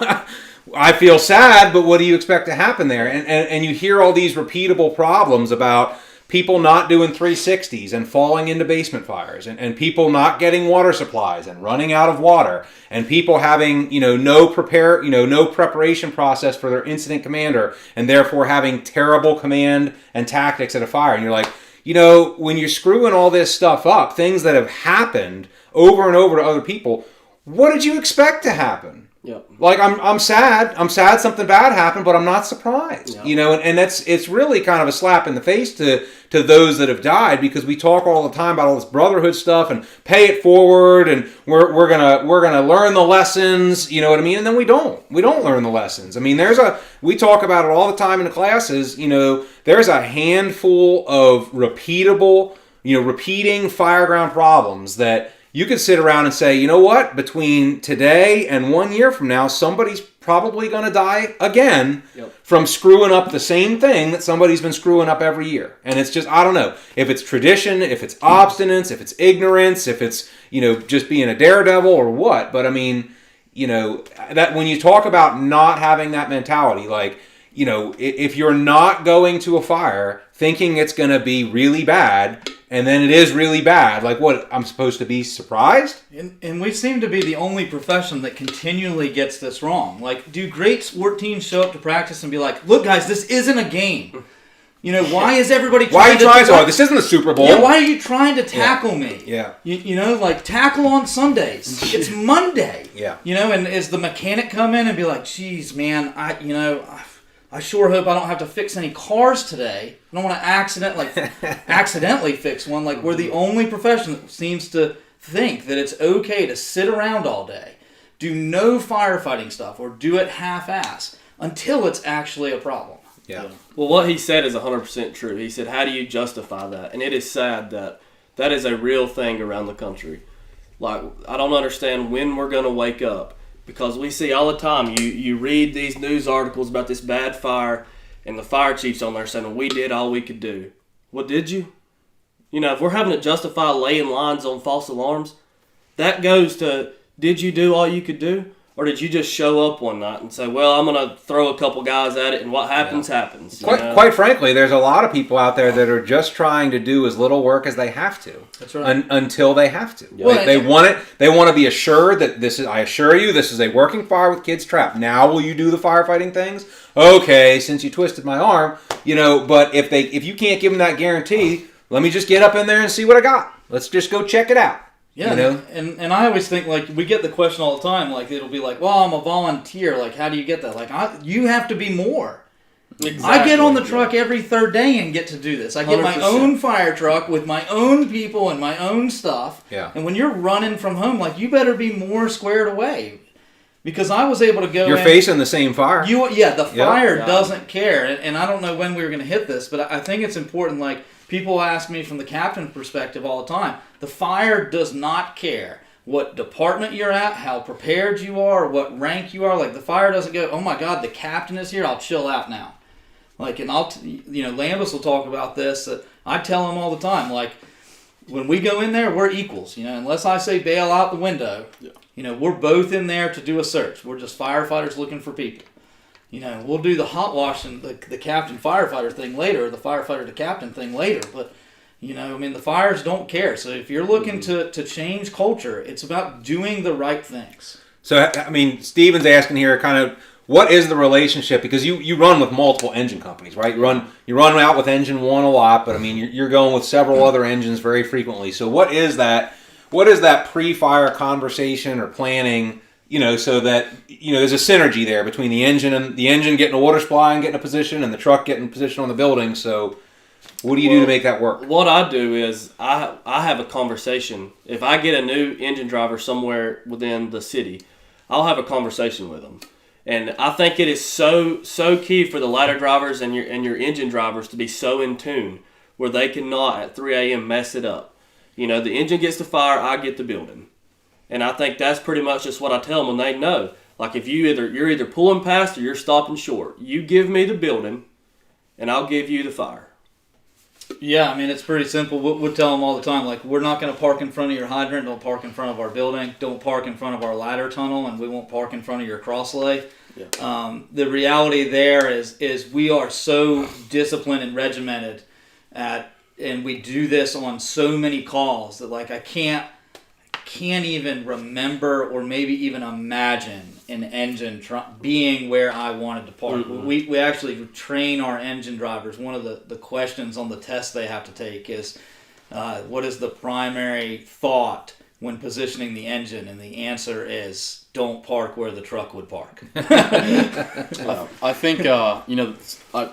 I feel sad, but what do you expect to happen there? And you hear all these repeatable problems about people not doing 360s and falling into basement fires and people not getting water supplies and running out of water and people having, you know, no preparation process for their incident commander and therefore having terrible command and tactics at a fire. And you're like, you know, when you're screwing all this stuff up, things that have happened over and over to other people, what did you expect to happen? Yep. Like I'm sad. I'm sad something bad happened, but I'm not surprised. Yep. You know, and it's really kind of a slap in the face to those that have died because we talk all the time about all this brotherhood stuff and pay it forward and we're gonna learn the lessons. You know what I mean? And then we don't learn the lessons. I mean, we talk about it all the time in the classes. You know, there's a handful of repeating fireground problems that you could sit around and say, you know what, between today and 1 year from now, somebody's probably going to die again from screwing up the same thing that somebody's been screwing up every year. And it's just, I don't know, if it's tradition, if it's obstinance, if it's ignorance, if it's, you know, just being a daredevil or what. But I mean, you know, that when you talk about not having that mentality, like, you know, if you're not going to a fire thinking it's going to be really bad, and then it is really bad, like what, I'm supposed to be surprised? And we seem to be the only profession that continually gets this wrong. Like, do great sport teams show up to practice and be like, look guys, this isn't a game. You know, why is everybody why are you trying so hard? This isn't the Super Bowl. Yeah, why are you trying to tackle me? Yeah. You know, like, tackle on Sundays. It's Monday. Yeah. You know, and as the mechanic come in and be like, geez, man, I sure hope I don't have to fix any cars today. I don't want to accidentally fix one. Like, we're the only profession that seems to think that it's okay to sit around all day, do no firefighting stuff, or do it half-ass until it's actually a problem. Yeah. Well, what he said is 100% true. He said, how do you justify that? And it is sad that that is a real thing around the country. Like, I don't understand when we're going to wake up. Because we see all the time, you read these news articles about this bad fire, and the fire chief's on there saying, well, we did all we could do. Well, did you? You know, if we're having to justify laying lines on false alarms, that goes to, did you do all you could do? Or did you just show up one night and say, well, I'm going to throw a couple guys at it, and what happens, happens. Quite frankly, there's a lot of people out there that are just trying to do as little work as they have to. That's right. Until they have to. Well, they want it. They want to be assured that I assure you, this is a working fire with kids trapped. Now will you do the firefighting things? Okay, since you twisted my arm, you know, but if you can't give them that guarantee, let me just get up in there and see what I got. Let's just go check it out. Yeah, you know? and I always think, like, we get the question all the time, like, it'll be like, well, I'm a volunteer, like, how do you get that? Like, you have to be more. Exactly. I get on the truck every third day and get to do this. I get 100%. My own fire truck with my own people and my own stuff. Yeah. And when you're running from home, like, you better be more squared away. Because I was able to go You're facing the same fire. The fire doesn't care. And I don't know when we were going to hit this, but I think it's important, like, people ask me from the captain perspective all the time. The fire does not care what department you're at, how prepared you are, what rank you are. Like, the fire doesn't go, oh my God, the captain is here, I'll chill out now. Like, and Lambis will talk about this. I tell him all the time, like, when we go in there, we're equals. You know, unless I say bail out the window, you know, we're both in there to do a search. We're just firefighters looking for people. You know, we'll do the hot wash and the captain firefighter thing later, or the firefighter to captain thing later. But, you know, I mean, the fires don't care. So if you're looking to change culture, it's about doing the right things. So, I mean, Steven's asking here kind of, what is the relationship? Because you run with multiple engine companies, right? You run out with Engine 1 a lot, but, I mean, you're going with several other engines very frequently. So what is that pre-fire conversation or planning, you know, so that, you know, there's a synergy there between the engine getting a water supply and getting a position and the truck getting a position on the building. So What do you do to make that work? What I do is I have a conversation. If I get a new engine driver somewhere within the city, I'll have a conversation with them. And I think it is so key for the ladder drivers and your engine drivers to be so in tune where they cannot at 3 a.m. mess it up. You know, the engine gets the fire, I get the building. And I think that's pretty much just what I tell them when they know. Like if you're either pulling past or you're stopping short. You give me the building, and I'll give you the fire. Yeah, I mean, it's pretty simple. We'll tell them all the time, like, we're not going to park in front of your hydrant. Don't park in front of our building. Don't park in front of our ladder tunnel, and we won't park in front of your cross lay. Yeah. The reality there is we are so disciplined and regimented and we do this on so many calls that, like, I can't even remember or maybe even imagine an engine being where I wanted to park. Mm-hmm. We actually train our engine drivers. One of the questions on the test they have to take is, what is the primary thought when positioning the engine? And the answer is, don't park where the truck would park. I think,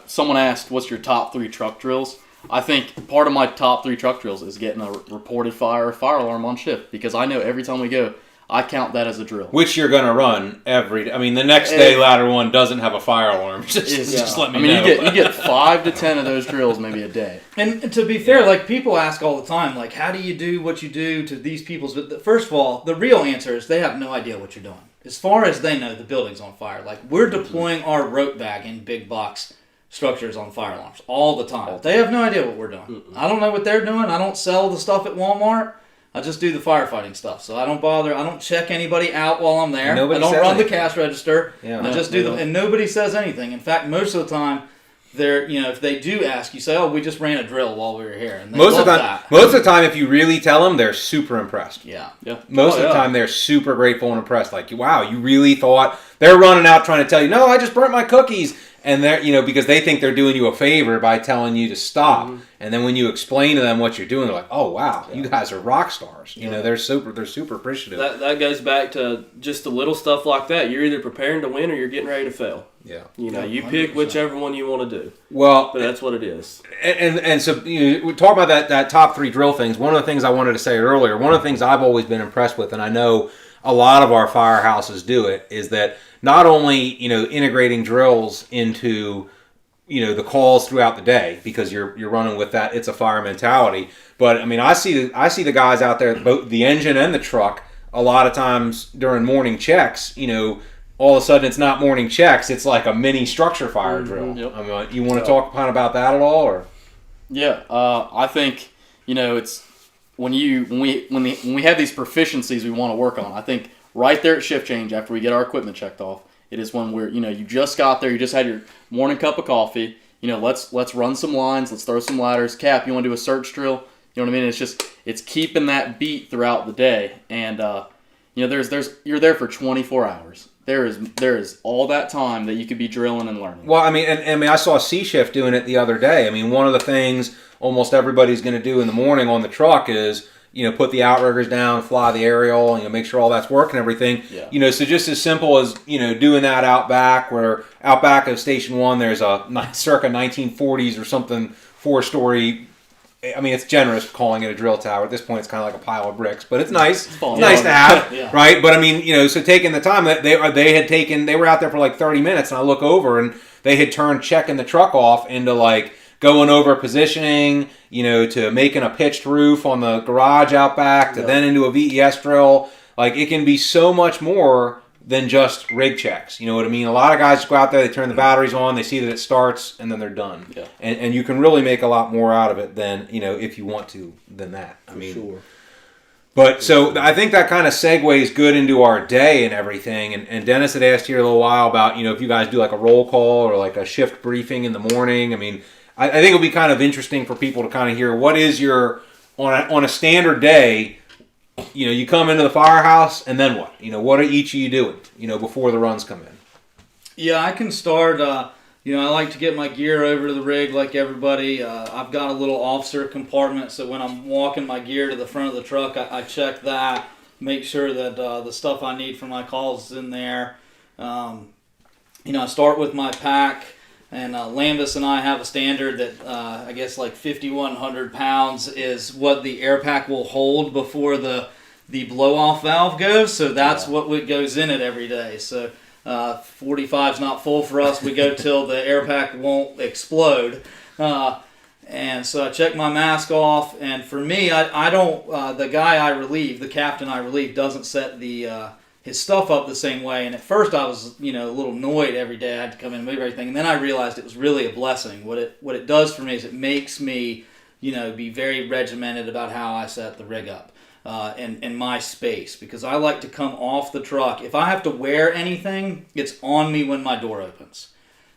someone asked, what's your top 3 truck drills? I think part of my top 3 truck drills is getting a reported fire alarm on shift, because I know every time we go, I count that as a drill. Which you're going to run every day. I mean, the next day ladder one doesn't have a fire alarm. Just let me know. You get 5 to 10 of those drills maybe a day. And to be fair, like, people ask all the time, like, how do you do what you do to these people's... But first of all, the real answer is they have no idea what you're doing. As far as they know, the building's on fire. Like, we're deploying our rope bag in big box structures on fire alarms all the time. They have no idea what we're doing. Mm-mm. I don't know what they're doing. I don't sell the stuff at Walmart. I just do the firefighting stuff. So I don't bother. I don't check anybody out while I'm there. I don't run the cash register. Yeah. I just do them, and nobody says anything. In fact, most of the time, they're, if they do ask, you say, "Oh, we just ran a drill while we were here." And most of the time, if you really tell them, they're super impressed. Yeah. Most of the time, they're super grateful and impressed. Like, wow, you really thought. They're running out trying to tell you, "No, I just burnt my cookies." And they're, because they think they're doing you a favor by telling you to stop. Mm-hmm. And then when you explain to them what you're doing, they're like, "Oh wow, you guys are rock stars." They're super appreciative. That goes back to just the little stuff like that. You're either preparing to win or you're getting ready to fail. Yeah. You pick whichever one you want to do. Well, but that's what it is. And so we talk about that top 3 drill things. One of the things I wanted to say earlier, one of the things I've always been impressed with, and I know a lot of our firehouses do it, is that not only, integrating drills into, the calls throughout the day, because you're running with that it's a fire mentality. But I mean, I see the guys out there, both the engine and the truck, a lot of times during morning checks, all of a sudden it's not morning checks, it's like a mini structure fire drill. Yep. I mean, you want to talk kind of about that at all, or? Yeah, I think it's when we have these proficiencies we want to work on. I think right there at shift change, after we get our equipment checked off, it is when we're you just got there, you just had your morning cup of coffee. Let's run some lines, let's throw some ladders. Cap, you want to do a search drill? You know what I mean? It's keeping that beat throughout the day, and there's you're there for 24 hours. There is all that time that you could be drilling and learning. Well, I mean, I saw C-Shift doing it the other day. I mean, one of the things almost everybody's going to do in the morning on the truck is, put the outriggers down, fly the aerial, make sure all that's working, everything. Yeah. So just as simple as, doing that out back, where out back of Station 1, there's a circa 1940s or something 4-story. I mean, it's generous calling it a drill tower. At this point, it's kind of like a pile of bricks, but it's nice. It's nice to have, right? But I mean, so taking the time that they were out there for like 30 minutes, and I look over and they had turned checking the truck off into like going over positioning, to making a pitched roof on the garage out back, to then into a VES drill. Like, it can be so much more than just rig checks. You know what I mean? A lot of guys just go out there, they turn the batteries on, they see that it starts, and then they're done. Yeah. And you can really make a lot more out of it than, if you want to, than that. I mean, sure. But so I think that kind of segues good into our day and everything. And Dennis had asked here a little while about, if you guys do like a roll call or like a shift briefing in the morning. I mean, I think it'll be kind of interesting for people to kind of hear what is your, on a standard day, you come into the firehouse, and then what? What are each of you doing, before the runs come in? Yeah, I can start, I like to get my gear over to the rig like everybody. I've got a little officer compartment, so when I'm walking my gear to the front of the truck, I check that, make sure that the stuff I need for my calls is in there. I start with my pack. And Lambis and I have a standard that I guess like 5,100 pounds is what the air pack will hold before the blow-off valve goes. So that's what goes in it every day. So 45's not full for us. We go till the air pack won't explode. And so I check my mask off. And for me, I don't, the guy I relieve, the captain I relieve, doesn't set his stuff up the same way. And at first I was, a little annoyed every day. I had to come in and move everything. And then I realized it was really a blessing. What it does for me is it makes me, be very regimented about how I set the rig up in my space. Because I like to come off the truck. If I have to wear anything, it's on me when my door opens.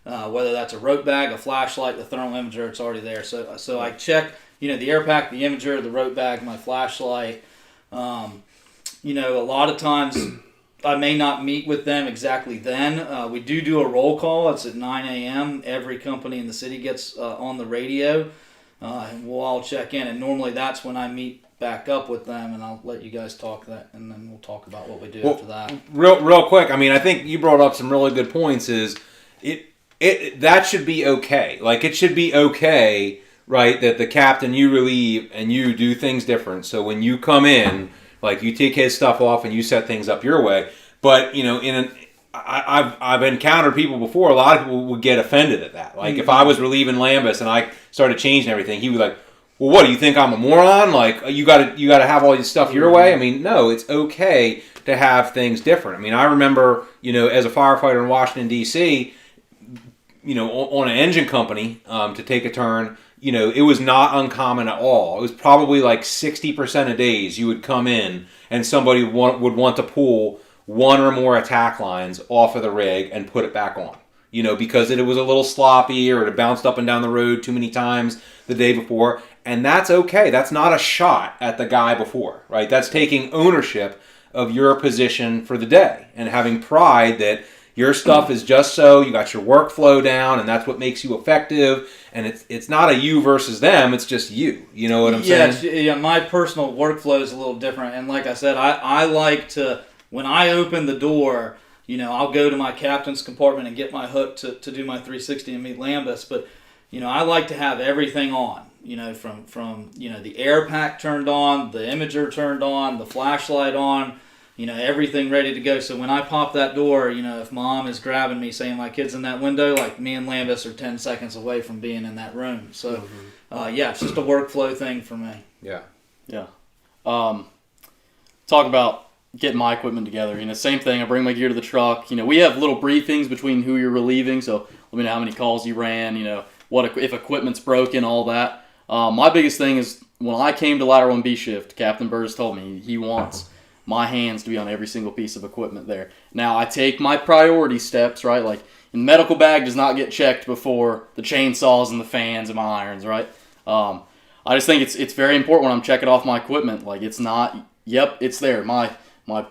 Whether that's a rope bag, a flashlight, the thermal imager, it's already there. So I check, the air pack, the imager, the rope bag, my flashlight. A lot of times I may not meet with them exactly then. We do a roll call. It's at 9 a.m. Every company in the city gets on the radio, and we'll all check in. And normally that's when I meet back up with them, and I'll let you guys talk that, and then we'll talk about what we do after that. Real quick, I think you brought up some really good points. That should be okay. Like, it should be okay, right, that the captain you relieve and you do things different. So when you come in, like, you take his stuff off and you set things up your way. But, I've encountered people before, a lot of people would get offended at that. Like, if I was relieving Lambis and I started changing everything, he was like, well, what, do you think I'm a moron? Like, you got to have all your stuff your way? No, it's okay to have things different. I remember, as a firefighter in Washington, D.C., on an engine company, to take a turn, it was not uncommon at all. It was probably like 60% of days you would come in and somebody would want to pull one or more attack lines off of the rig and put it back on. Because it was a little sloppy or it had bounced up and down the road too many times the day before. And that's okay. That's not a shot at the guy before, right? That's taking ownership of your position for the day and having pride that your stuff is just so, you got your workflow down, and that's what makes you effective. And it's not a you versus them, it's just you. You know what I'm saying? Yeah, my personal workflow is a little different. And like I said, I like to, when I open the door, I'll go to my captain's compartment and get my hook to do my 360 and meet Lambis. But, I like to have everything on, from the air pack turned on, the imager turned on, the flashlight on, everything ready to go. So when I pop that door, if mom is grabbing me saying my kid's in that window, like, me and Lambis are 10 seconds away from being in that room. So, it's just a workflow thing for me. Yeah. Yeah. Talk about getting my equipment together. Same thing. I bring my gear to the truck. We have little briefings between who you're relieving. So let me know how many calls you ran, if equipment's broken, all that. My biggest thing is when I came to Ladder 1B shift, Captain Burges told me he wants my hands to be on every single piece of equipment there. Now, I take my priority steps, right? Like, the medical bag does not get checked before the chainsaws and the fans and my irons, right? I just think it's very important when I'm checking off my equipment. Like, it's not, yep, it's there. My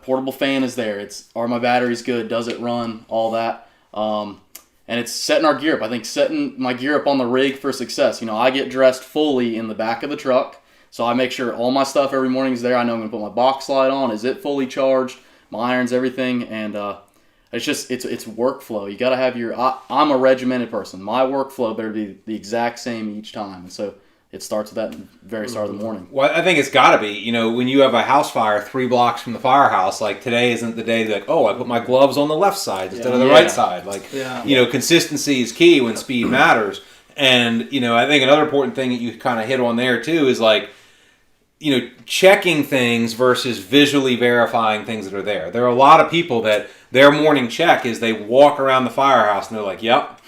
portable fan is there. Are my batteries good? Does it run? All that. And it's setting our gear up. I think setting my gear up on the rig for success. I get dressed fully in the back of the truck. So I make sure all my stuff every morning is there. I know I'm going to put my box light on. Is it fully charged? My irons, everything. And it's workflow. You got to have I'm a regimented person. My workflow better be the exact same each time. And so it starts at that very start of the morning. Well, I think it's got to be. When you have a house fire 3 blocks from the firehouse, like, today isn't the day like, I put my gloves on the left side instead of the right side. Like, consistency is key when speed matters. And, I think another important thing that you kind of hit on there, too, is like, checking things versus visually verifying things that are there. There are a lot of people that their morning check is they walk around the firehouse and they're like, yep,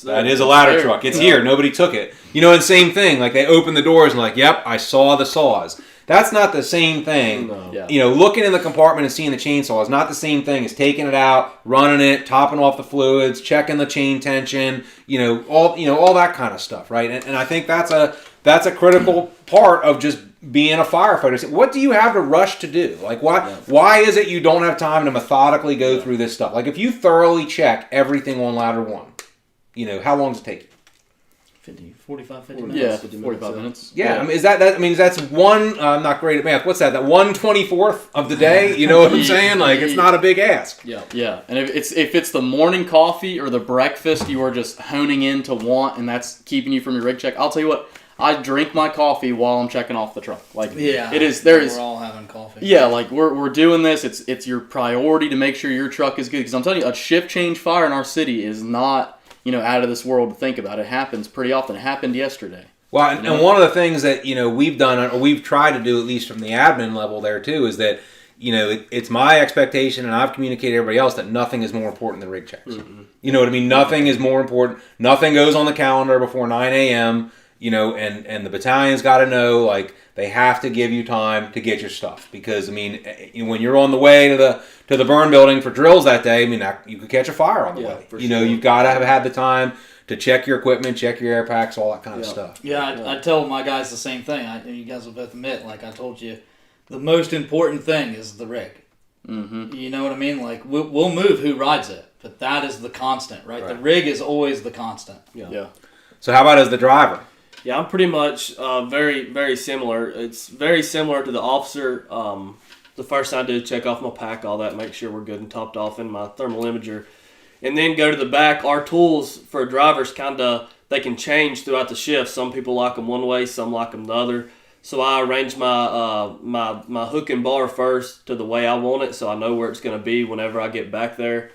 that is a ladder truck. It's here. Nobody took it. And same thing. Like, they open the doors and like, yep, I saw the saws. That's not the same thing. No. Yeah. Looking in the compartment and seeing the chainsaw is not the same thing as taking it out, running it, topping off the fluids, checking the chain tension, all that kind of stuff, right? And I think that's a critical part of just being a firefighter. So what do you have to rush to do? Like, why is it you don't have time to methodically go through this stuff? Like, if you thoroughly check everything on Ladder 1, how long does it take you? 45, 50 minutes. Yeah, 50 45 minutes, minutes. Yeah, I mean, that means that's one. I'm not great at math. What's that? That 1/24th of the day. You know what I'm saying? Like, it's not a big ask. Yeah. Yeah, and if it's the morning coffee or the breakfast you are just honing in to want, and that's keeping you from your rig check, I'll tell you what. I drink my coffee while I'm checking off the truck. Like, Yeah, it is. There is. We're all having coffee. Yeah, like we're doing this. It's your priority to make sure your truck is good. Because I'm telling you, a shift change fire in our city is not out of this world to think about. It happens pretty often. It happened yesterday. Well, and one of the things that we've done, or we've tried to do, at least from the admin level there too, is that it's my expectation, and I've communicated to everybody else that nothing is more important than rig checks. Mm-hmm. You know what I mean? Nothing is more important. Nothing goes on the calendar before 9 a.m. And the battalion's got to know, like, they have to give you time to get your stuff, because I mean, when you're on the way to the burn building for drills that day, I mean, you could catch a fire on the way. For sure. You've got to have had the time to check your equipment, check your air packs, all that kind of stuff. Yeah, I tell my guys the same thing. You guys will both admit, like I told you, the most important thing is the rig. Mm-hmm. You know what I mean? Like, we'll move who rides it, but that is the constant, right? The rig is always the constant. Yeah. So how about as the driver? Yeah, I'm pretty much very, very similar. It's very similar to the officer. The first thing I do is check off my pack, all that, make sure we're good and topped off in my thermal imager. And then go to the back. Our tools for drivers they can change throughout the shift. Some people like them one way, some like them the other. So I arrange my hook and bar first to the way I want it, so I know where it's going to be whenever I get back there.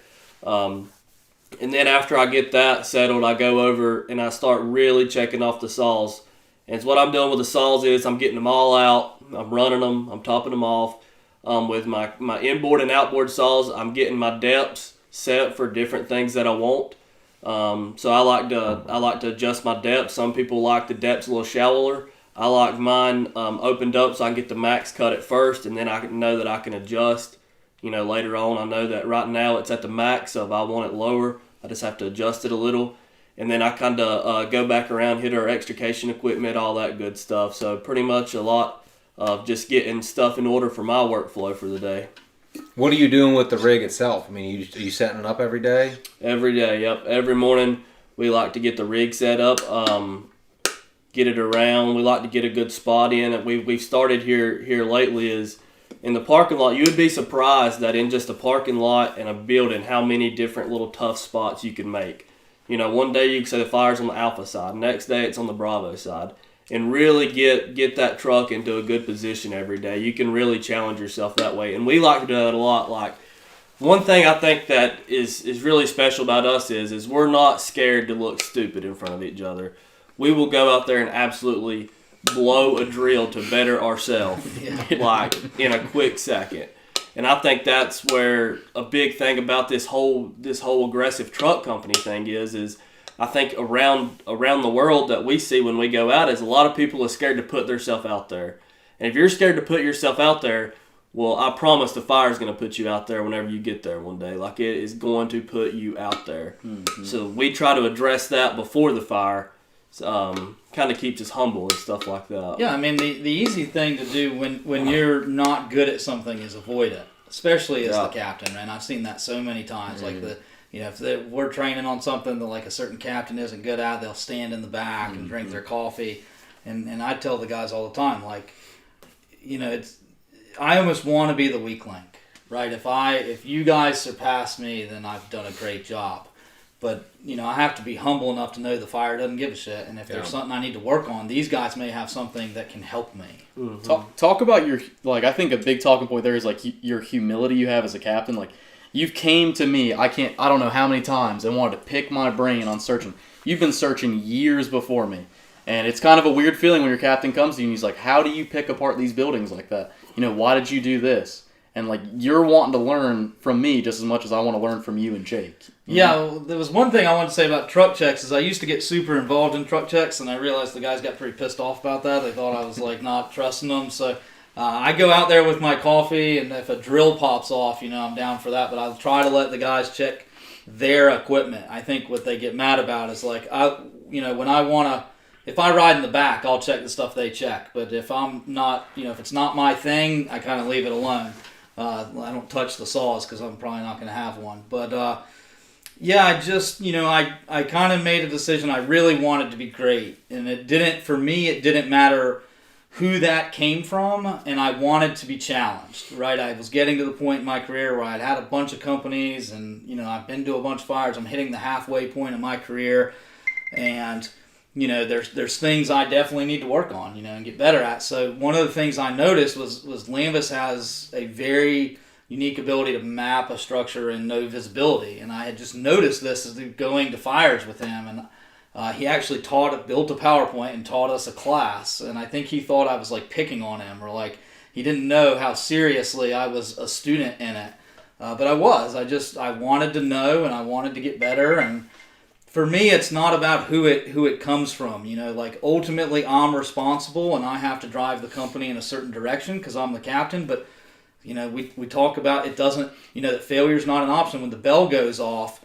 And then after I get that settled, I go over and I start really checking off the saws. And what I'm doing with the saws is I'm getting them all out. I'm running them. I'm topping them off. With my inboard and outboard saws, I'm getting my depths set for different things that I want. So I like to adjust my depth. Some people like the depths a little shallower. I like mine opened up so I can get the max cut at first, and then I know that I can adjust. Later on, I know that right now it's at the max, so if I want it lower, I just have to adjust it a little. And then I kind of go back around, hit our extrication equipment, all that good stuff. So pretty much a lot of just getting stuff in order for my workflow for the day. What are you doing with the rig itself? I mean, are you setting it up every day? Every day, yep. Every morning we like to get the rig set up, get it around. We like to get a good spot in. We've started here lately is in the parking lot. You would be surprised that in just a parking lot and a building, how many different little tough spots you can make. One day you can say the fire's on the Alpha side, next day it's on the Bravo side, and really get that truck into a good position every day. You can really challenge yourself that way, and we like to do it a lot. Like, one thing I think that is really special about us is we're not scared to look stupid in front of each other. We will go out there and absolutely blow a drill to better ourselves, like in a quick second. And I think that's where a big thing about this whole aggressive truck company thing is I think around the world that we see when we go out is a lot of people are scared to put themselves out there. And if you're scared to put yourself out there, well, I promise the fire is going to put you out there whenever you get there one day. Like, it is going to put you out there. Mm-hmm. So we try to address that before the fire. Kind of keeps us humble and stuff like that. Yeah, I mean, the easy thing to do when you're not good at something is avoid it, especially as the captain, man. I've seen that so many times. Mm-hmm. Like, if we're training on something that like a certain captain isn't good at, they'll stand in the back and drink their coffee. And I tell the guys all the time, like, I almost want to be the weak link, right? If you guys surpass me, then I've done a great job. But, I have to be humble enough to know the fire doesn't give a shit. And if there's something I need to work on, these guys may have something that can help me. Mm-hmm. Talk about your, like, I think a big talking point there is, like, your humility you have as a captain. Like, you've came to me, I don't know how many times, and wanted to pick my brain on searching. You've been searching years before me. And it's kind of a weird feeling when your captain comes to you and he's like, how do you pick apart these buildings like that? Why did you do this? And, like, you're wanting to learn from me just as much as I want to learn from you and Jake. Yeah, well, there was one thing I wanted to say about truck checks is I used to get super involved in truck checks, and I realized the guys got pretty pissed off about that. They thought I was, like, not trusting them. So I go out there with my coffee, and if a drill pops off, I'm down for that. But I'll try to let the guys check their equipment. I think what they get mad about is, like, when I want to, if I ride in the back, I'll check the stuff they check. But if I'm not, if it's not my thing, I kind of leave it alone. I don't touch the saws because I'm probably not going to have one. But, Yeah, I just, I kind of made a decision. I really wanted to be great. And it didn't matter who that came from, and I wanted to be challenged, right? I was getting to the point in my career where I'd had a bunch of companies, and, I've been to a bunch of fires. I'm hitting the halfway point of my career, and, there's things I definitely need to work on, and get better at. So one of the things I noticed was Lambis has a very unique ability to map a structure in no visibility. And I had just noticed this as going to fires with him. And he actually built a PowerPoint and taught us a class. And I think he thought I was like picking on him, or like he didn't know how seriously I was a student in it. But I was. I wanted to know, and I wanted to get better. And for me, it's not about who it comes from. Like ultimately I'm responsible, and I have to drive the company in a certain direction because I'm the captain. But we talk about it doesn't, that failure's not an option. When the bell goes off,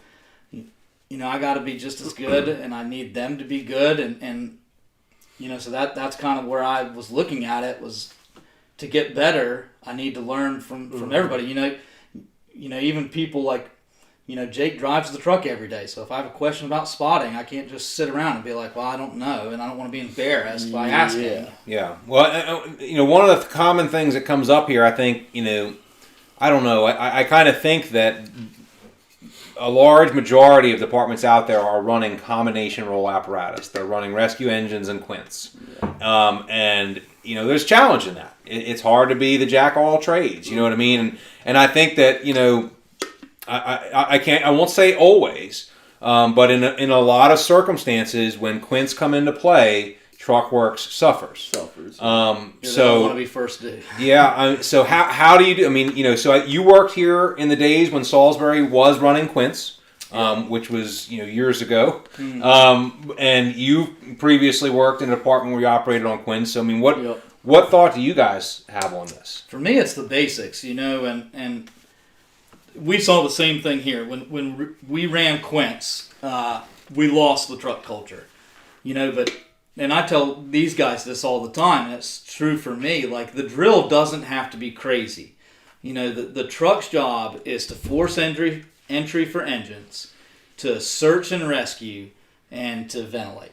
I got to be just as good, and I need them to be good. And so that's kind of where I was looking at it, was to get better, I need to learn from everybody. Even people like, Jake drives the truck every day. So if I have a question about spotting, I can't just sit around and be like, well, I don't know. And I don't want to be embarrassed by asking. Yeah. Well, one of the common things that comes up here, I think, I don't know. I kind of think that a large majority of departments out there are running combination roll apparatus. They're running rescue engines and quints. And, there's challenge in that. It's hard to be the jack of all trades. You know what I mean? And I think that, I won't say always, but in a lot of circumstances, when quints come into play, truck works suffers. So don't want to be first to. Yeah. So how do you do? I mean, so you worked here in the days when Salisbury was running quints, which was years ago, and you previously worked in a department where you operated on quints. So I mean, what thought do you guys have on this? For me, it's the basics, and we saw the same thing here. When we ran quints, we lost the truck culture, and I tell these guys this all the time, and it's true for me. Like, the drill doesn't have to be crazy. The truck's job is to force entry for engines, to search and rescue, and to ventilate.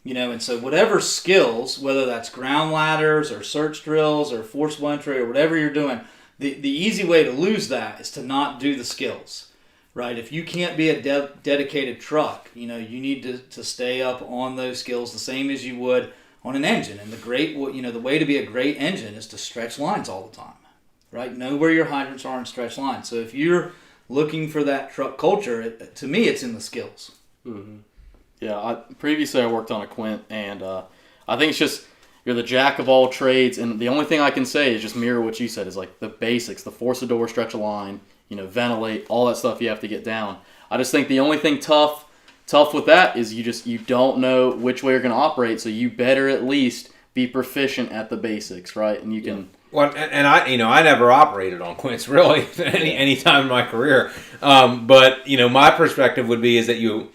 And so whatever skills, whether that's ground ladders or search drills or forcible entry or whatever you're doing, the easy way to lose that is to not do the skills, right? If you can't be a dedicated truck, you need to stay up on those skills the same as you would on an engine. And the way to be a great engine is to stretch lines all the time, right? Know where your hydrants are and stretch lines. So if you're looking for that truck culture, to me, it's in the skills. Mm-hmm. Yeah, previously I worked on a quint, and I think it's just, you're the jack of all trades, and the only thing I can say is just mirror what you said, is like the basics, the force a door, stretch a line, ventilate, all that stuff you have to get down. I just think the only thing tough with that is you don't know which way you're going to operate, so you better at least be proficient at the basics, right? And you can... Well, and I never operated on quints really any time in my career, but my perspective would be is that you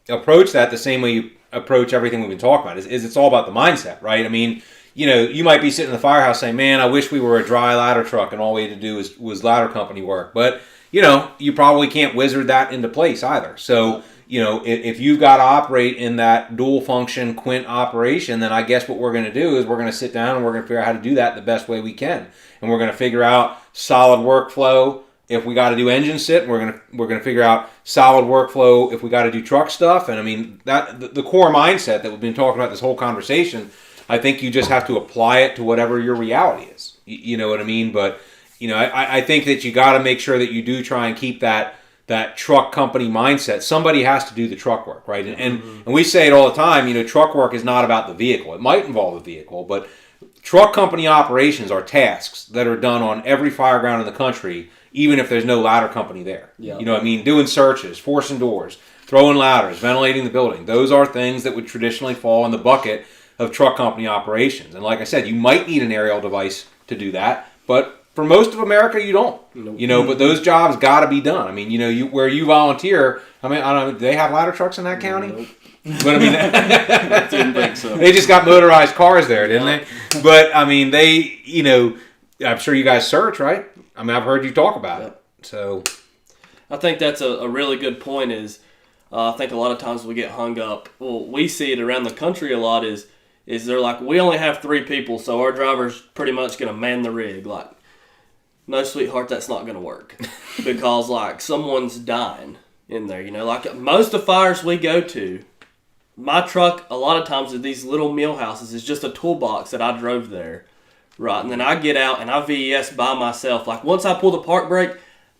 approach that the same way you approach everything we've been talking about. Is it's all about the mindset, right? I mean, you might be sitting in the firehouse saying, "Man, I wish we were a dry ladder truck and all we had to do was ladder company work." But you probably can't wizard that into place either. So if you've got to operate in that dual function quint operation, then I guess what we're going to do is we're going to sit down and we're going to figure out how to do that the best way we can, and we're going to figure out solid workflow. If we got to do engine sit, we're gonna figure out solid workflow if we got to do truck stuff. And I mean, that the core mindset that we've been talking about this whole conversation, I think you just have to apply it to whatever your reality is. You know what I mean? But I think that you got to make sure that you do try and keep that truck company mindset. Somebody has to do the truck work, right? And we say it all the time. Truck work is not about the vehicle. It might involve the vehicle, but truck company operations are tasks that are done on every fireground in the country, even if there's no ladder company there. Yeah. Doing searches, forcing doors, throwing ladders, ventilating the building. Those are things that would traditionally fall in the bucket of truck company operations. And like I said, you might need an aerial device to do that, but for most of America, you don't. Nope. But those jobs got to be done. I mean, where you volunteer, I don't know, do they have ladder trucks in that county? Nope. But I mean, I didn't think so. They just got motorized cars there, didn't they? But I mean, I'm sure you guys search, right? I mean, I've heard you talk about it. So, I think that's a really good point. Is I think a lot of times we get hung up. Well, we see it around the country a lot. Is they're like, we only have 3 people, so our driver's pretty much going to man the rig. Like, no, sweetheart, that's not going to work because like someone's dying in there. You know, like most of the fires we go to, my truck a lot of times at these little mill houses is just a toolbox that I drove there, right? And then I get out and I VES by myself. Like once I pull the park brake,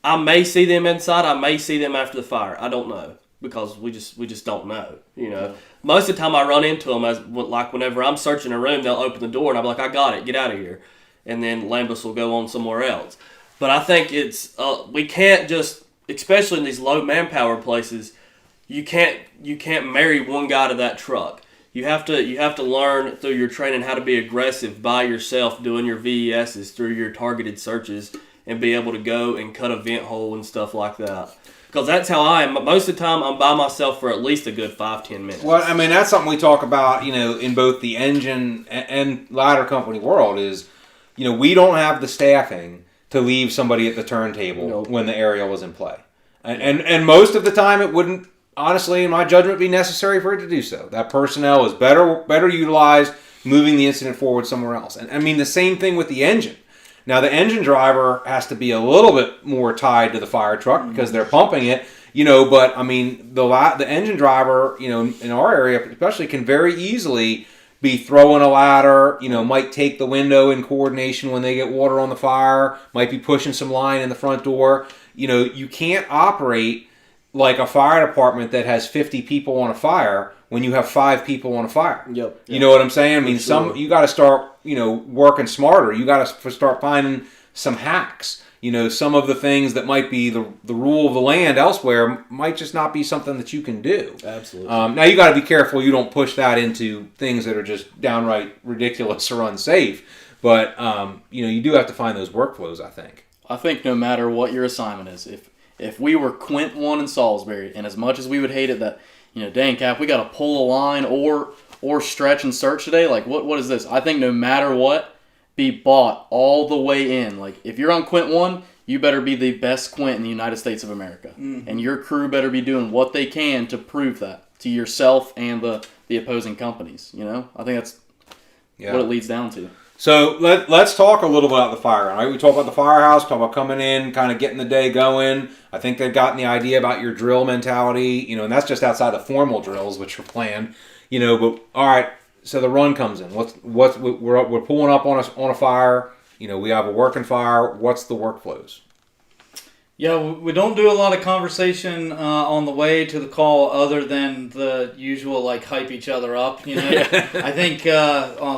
I may see them inside. I may see them after the fire. I don't know because we just don't know. You know, most of the time I run into them like whenever I'm searching a room, they'll open the door and I'm like, I got it, get out of here, and then Lambis will go on somewhere else. But I think it's we can't just, especially in these low manpower places, you can't marry one guy to that truck. You have to learn through your training how to be aggressive by yourself, doing your VESs through your targeted searches, and be able to go and cut a vent hole and stuff like that. Because that's how I am. Most of the time, I'm by myself for at least a good 5-10 minutes. Well, I mean, that's something we talk about, you know, in both the engine and ladder company world is, you know, we don't have the staffing to leave somebody at the turntable when the aerial is in play. And most of the time, it wouldn't, honestly, in my judgment, be necessary for it to do so. That personnel is better utilized moving the incident forward somewhere else. And I mean, the same thing with the engine. Now, the engine driver has to be a little bit more tied to the fire truck because they're pumping it, you know, but I mean, the engine driver, you know, in our area especially can very easily be throwing a ladder, you know, might take the window in coordination when they get water on the fire, might be pushing some line in the front door. You know, you can't operate like a fire department that has 50 people on a fire when you have 5 people on a fire. Yep. You know what I'm saying? I mean, you got to start, you know, working smarter. You got to start finding some hacks. You know, some of the things that might be the rule of the land elsewhere might just not be something that you can do. Absolutely. Now, you got to be careful you don't push that into things that are just downright ridiculous or unsafe. But, you know, you do have to find those workflows, I think. I think no matter what your assignment is, if we were Quint 1 in Salisbury, and as much as we would hate it that, you know, dang, Cap, we got to pull a line or stretch and search today, like, what is this? I think no matter what, be bought all the way in. Like, if you're on Quint 1, you better be the best Quint in the United States of America. Mm-hmm. And your crew better be doing what they can to prove that to yourself and the opposing companies, you know? I think that's what it leads down to. So let's talk a little bit about the fire. Right? We talk about the firehouse, talk about coming in, kind of getting the day going. I think they've gotten the idea about your drill mentality, you know, and that's just outside the formal drills, which are planned, you know. But all right, so the run comes in. We're pulling up on a fire. You know, we have a working fire. What's the workflows? Yeah, we don't do a lot of conversation on the way to the call other than the usual, like, hype each other up, you know. I think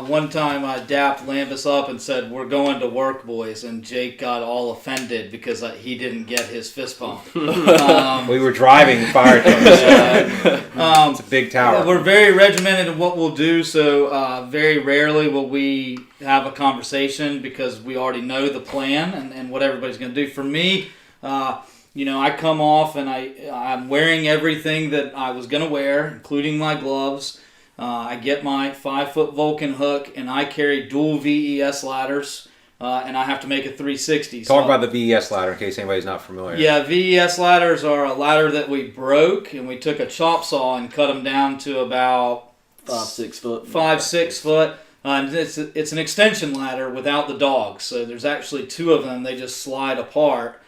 one time I dapped Lambis up and said, "We're going to work, boys," and Jake got all offended because he didn't get his fist bump. We were driving fire trucks. It's a big tower. We're very regimented in what we'll do, so very rarely will we have a conversation because we already know the plan and what everybody's going to do. For me, you know, I come off and I'm wearing everything that I was going to wear, including my gloves. I get my 5-foot Vulcan hook, and I carry dual VES ladders, and I have to make a 360. Talk about the VES ladder in case anybody's not familiar. Yeah, VES ladders are a ladder that we broke, and we took a chop saw and cut them down to about 5-6 foot. 5-6 foot. And it's an extension ladder without the dogs, so there's actually 2 of them. They just slide apart.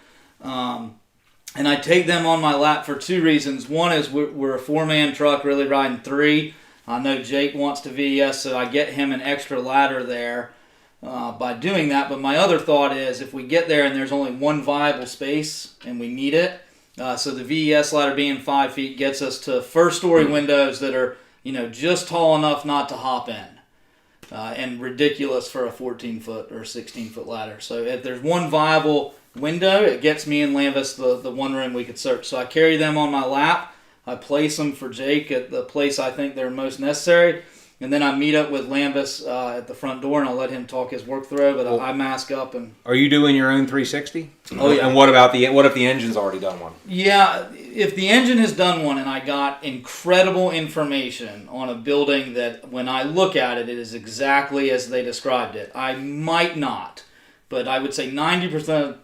And I take them on my lap for 2 reasons. One is we're a 4-man truck really riding 3. I know Jake wants to VES, so I get him an extra ladder there by doing that. But my other thought is if we get there and there's only one viable space and we need it, so the VES ladder being 5 feet gets us to first-story windows that are, you know, just tall enough not to hop in. And ridiculous for a 14-foot or 16-foot ladder. So if there's one viable window, it gets me and Lambis the one room we could search. So I carry them on my lap. I place them for Jake at the place I think they're most necessary. And then I meet up with Lambis at the front door, and I'll let him talk his work through, but I mask up. And are you doing your own 360? Oh, yeah. And what if the engine's already done one? Yeah, if the engine has done one and I got incredible information on a building that when I look at it, it is exactly as they described it, I might not. but I would say 90%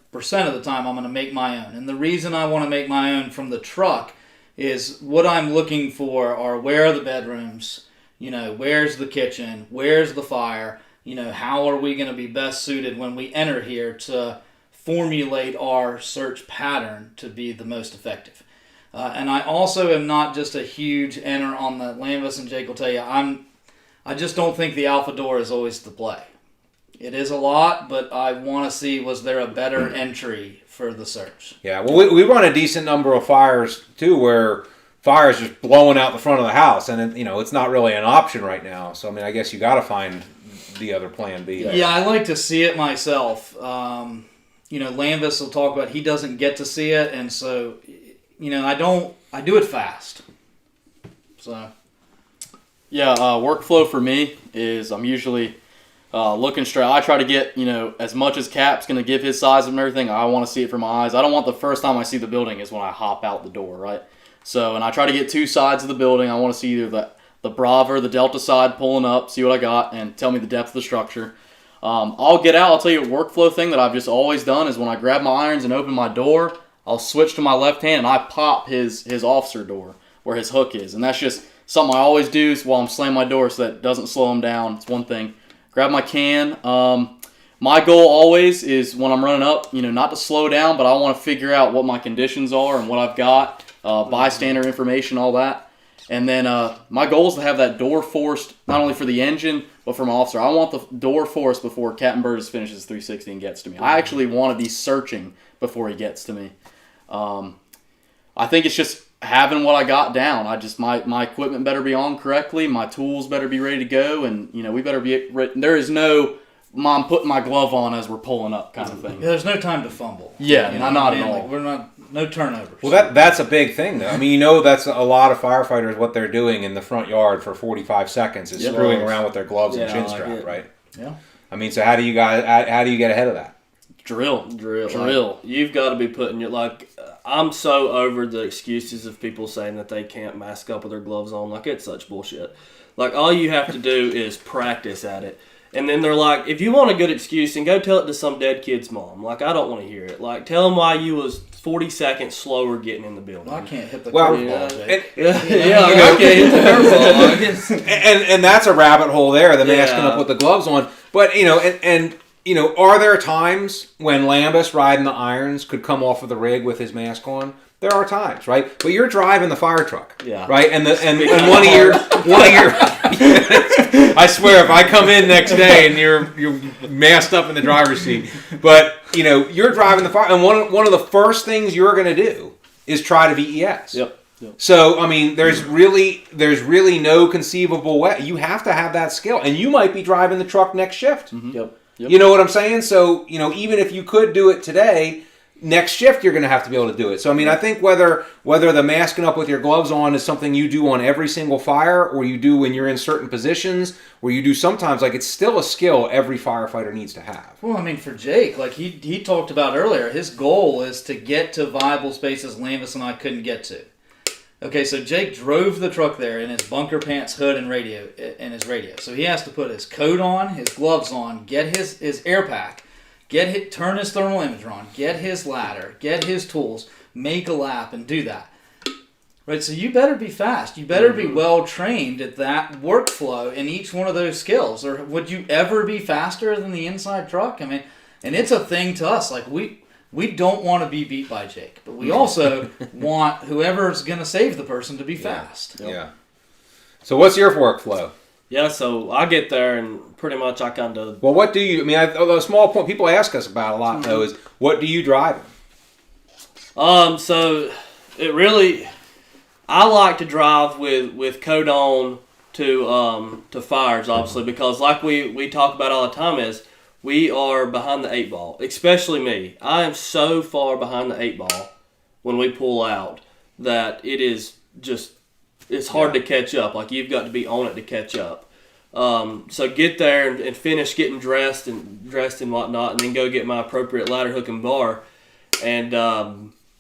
of the time I'm going to make my own. And the reason I want to make my own from the truck is what I'm looking for are where are the bedrooms, where's the kitchen, where's the fire, how are we going to be best suited when we enter here to formulate our search pattern to be the most effective. And I also am not just a huge enter on the Lambis, and Jake will tell you, I just don't think the alpha door is always the play. It is a lot, but I want to see, was there a better entry for the search? Yeah, well, we run a decent number of fires, too, where fire is just blowing out the front of the house, and it's not really an option right now. So, I guess you got to find the other plan B. Yeah, I like to see it myself. Lambis will talk about he doesn't get to see it, and so, I do it fast. So. Yeah, workflow for me is I'm usually looking straight. I try to get, as much as Cap's going to give his size and everything, I want to see it from my eyes. I don't want the first time I see the building is when I hop out the door, right? So, and I try to get two sides of the building. I want to see either the Bravo or the Delta side pulling up, see what I got, and tell me the depth of the structure. I'll get out. I'll tell you a workflow thing that I've just always done is when I grab my irons and open my door, I'll switch to my left hand and I pop his officer door where his hook is. And that's just something I always do while I'm slamming my door so that it doesn't slow him down. It's one thing. Grab my can. My goal always is when I'm running up, not to slow down, but I want to figure out what my conditions are and what I've got, bystander information, all that. And then my goal is to have that door forced, not only for the engine, but for my officer. I want the door forced before Captain Burges finishes 360 and gets to me. I actually want to be searching before he gets to me. I think it's just having what I got down. My equipment better be on correctly. My tools better be ready to go, and we better be. There is no, Mom, putting my glove on as we're pulling up kind of thing. Yeah, there's no time to fumble. Yeah, not at all. We're not. No turnovers. Well, that's a big thing, though. That's a lot of firefighters. What they're doing in the front yard for 45 seconds is screwing around with their gloves and chin strap, right? Yeah. So how do you get ahead of that? Drill. You've got to be putting I'm so over the excuses of people saying that they can't mask up with their gloves on. It's such bullshit. All you have to do is practice at it. And then they're like, if you want a good excuse, then go tell it to some dead kid's mom. I don't want to hear it. Tell them why you was 40 seconds slower getting in the building. I can't hit the curveball, Jake. I can't hit the curveball. And that's a rabbit hole there, the masking up with the gloves on. But, are there times when Lambis riding the irons could come off of the rig with his mask on? There are times, right? But you're driving the fire truck, right? And one of your, I swear, if I come in next day and you're masked up in the driver's seat, but you're driving the fire, and one of the first things you're going to do is try to VES. Yep. So there's really no conceivable way. You have to have that skill, and you might be driving the truck next shift. Mm-hmm. Yep. You know what I'm saying? So even if you could do it today, next shift you're going to have to be able to do it. So I think whether the masking up with your gloves on is something you do on every single fire, or you do when you're in certain positions, or you do sometimes, it's still a skill every firefighter needs to have. Well, for Jake, he talked about earlier, his goal is to get to viable spaces Lambis and I couldn't get to. Okay, so Jake drove the truck there in his bunker pants, hood, and his radio. So he has to put his coat on, his gloves on, get his air pack, turn his thermal imager on, get his ladder, get his tools, make a lap, and do that. Right, so you better be fast. You better be well trained at that workflow in each one of those skills. Or would you ever be faster than the inside truck? And it's a thing to us. We don't want to be beat by Jake, but we also want whoever's going to save the person to be fast. Yeah. So what's your workflow? Yeah, so I get there and pretty much I kind of... Well, what do you... a small point people ask us about a lot, though, is what do you drive? So it really... I like to drive with coat on to fires, obviously, because like we talk about all the time is we are behind the 8 ball, especially me. I am so far behind the 8 ball when we pull out that it is just... It's hard to catch up. You've got to be on it to catch up. So get there and finish getting dressed and whatnot, and then go get my appropriate ladder, hook, and bar, and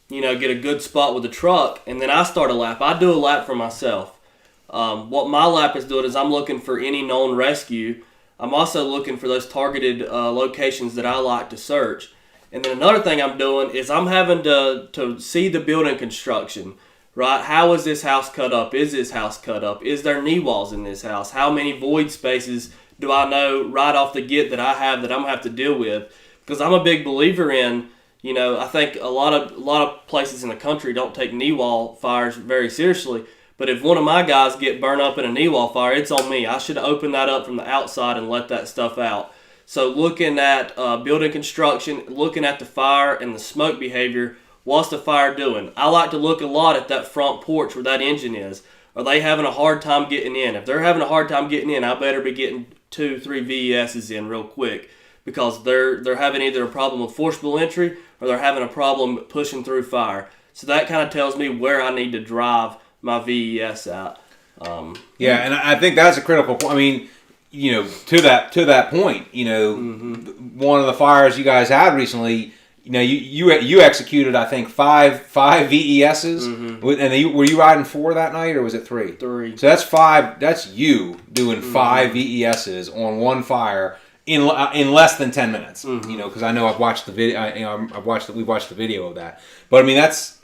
get a good spot with the truck. And then I start a lap. I do a lap for myself. What my lap is doing is I'm looking for any known rescue I'm also looking for those targeted locations that I like to search. And then another thing I'm doing is I'm having to see the building construction, right? How is this house cut up? Is this house cut up? Is there knee walls in this house? How many void spaces do I know right off the get that I have that I'm going to have to deal with? Because I'm a big believer in, I think a lot of places in the country don't take knee wall fires very seriously. But if one of my guys get burned up in a knee wall fire, it's on me. I should open that up from the outside and let that stuff out. So looking at building construction, looking at the fire and the smoke behavior, what's the fire doing? I like to look a lot at that front porch where that engine is. Are they having a hard time getting in? If they're having a hard time getting in, I better be getting 2-3 VESs in real quick, because they're having either a problem with forcible entry or they're having a problem pushing through fire. So that kind of tells me where I need to drive my VES out. And I think that's a critical point. I mean, to that point, one of the fires you guys had recently, you executed, I think, five VESs, and were you riding 4 that night, or was it 3? 3. So that's 5. That's you doing 5 VESs on one fire in less than 10 minutes. Because I know I've watched the video. We watched the video of that. But I mean, that's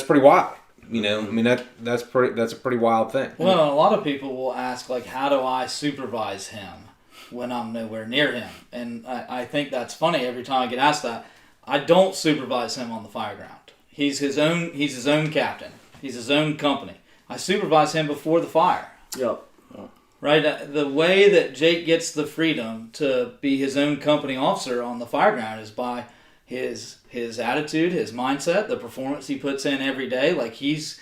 pretty wild. That's a pretty wild thing. Well, a lot of people will ask, like, how do I supervise him when I'm nowhere near him? And I think that's funny every time I get asked that. I don't supervise him on the fireground. He's his own captain. He's his own company. I supervise him before the fire. Yep. Right? The way that Jake gets the freedom to be his own company officer on the fireground is by his attitude, his mindset, the performance he puts in every day. Like, he's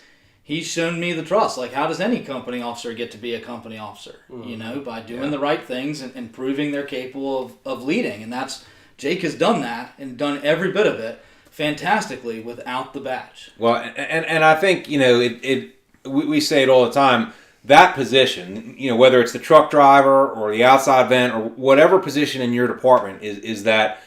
shown me the trust. Like, how does any company officer get to be a company officer? By doing the right things and proving they're capable of leading. And Jake has done that and done every bit of it fantastically without the badge. Well, and I think, we say it all the time, that position, whether it's the truck driver or the outside vent or whatever position in your department is that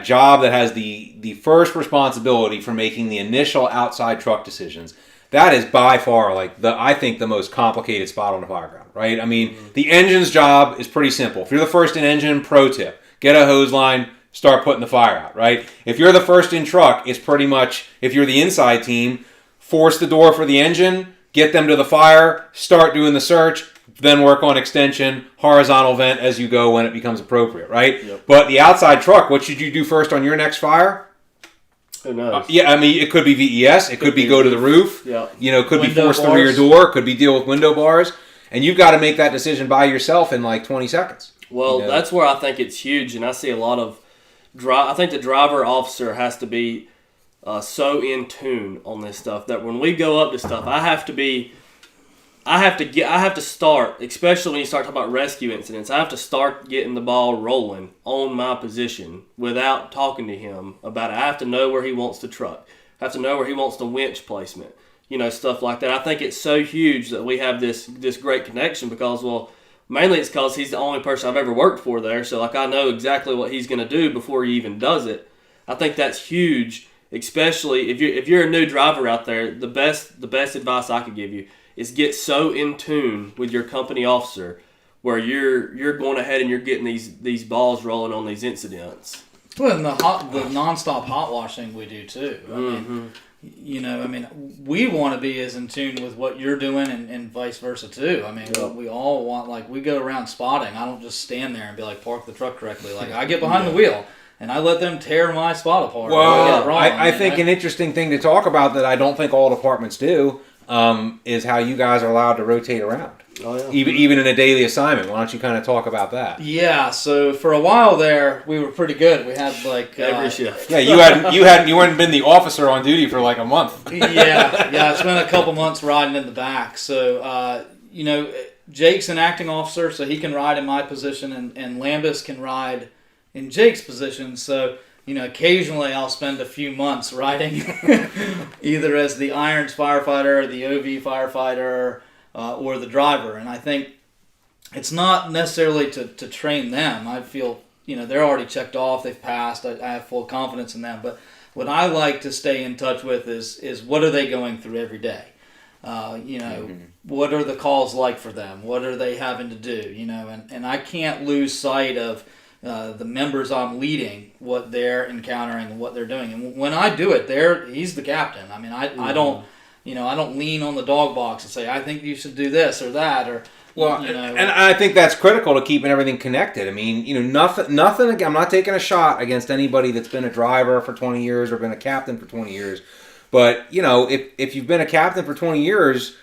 job that has the first responsibility for making the initial outside truck decisions. That is by far I think the most complicated spot on the fireground, right? I mean, the engine's job is pretty simple. If you're the first in engine, pro tip, get a hose line, start putting the fire out, right? If you're the first in truck, it's pretty much, if you're the inside team, force the door for the engine, get them to the fire, start doing the search, then work on extension, horizontal vent as you go when it becomes appropriate, right? Yep. But the outside truck, what should you do first on your next fire? Who knows? It could be VES, it could be go to the roof, it could be force the rear door, it could be deal with window bars, and you've got to make that decision by yourself in like 20 seconds. Well, that's where I think it's huge, and I see a lot of I think the driver officer has to be so in tune on this stuff that when we go up to stuff, I have to start, especially when you start talking about rescue incidents, I have to start getting the ball rolling on my position without talking to him about it. I have to know where he wants the truck. I have to know where he wants the winch placement, stuff like that. I think it's so huge that we have this great connection because, well, mainly it's because he's the only person I've ever worked for there. So, I know exactly what he's going to do before he even does it. I think that's huge, especially if you're a new driver out there. The best advice I could give you is get so in tune with your company officer where you're going ahead and you're getting these balls rolling on these incidents. Well, and the nonstop hot washing we do too. I mean, we want to be as in tune with what you're doing and vice versa too. I mean, we all want, we go around spotting. I don't just stand there and be like, park the truck correctly. I get behind the wheel and I let them tear my spot apart. Well, I think an interesting thing to talk about that I don't think all departments do is how you guys are allowed to rotate around. Oh, yeah. Even in a daily assignment. Why don't you kind of talk about that? Yeah, so for a while there, we were pretty good. We had every shift. Yeah, you hadn't been the officer on duty for like a month. yeah, it's been a couple months riding in the back. So Jake's an acting officer, so he can ride in my position, and Lambis can ride in Jake's position. So occasionally I'll spend a few months riding either as the irons firefighter, the OV firefighter, or the driver. And I think it's not necessarily to train them. I feel, they're already checked off, they've passed, I have full confidence in them. But what I like to stay in touch with is what are they going through every day? What are the calls like for them? What are they having to do? And I can't lose sight of the members I'm leading, what they're encountering and what they're doing. And when I do it, he's the captain. I mean, I don't lean on the dog box and say, I think you should do this or that, or and I think that's critical to keeping everything connected. I mean, nothing. I'm not taking a shot against anybody that's been a driver for 20 years or been a captain for 20 years. But if you've been a captain for 20 years,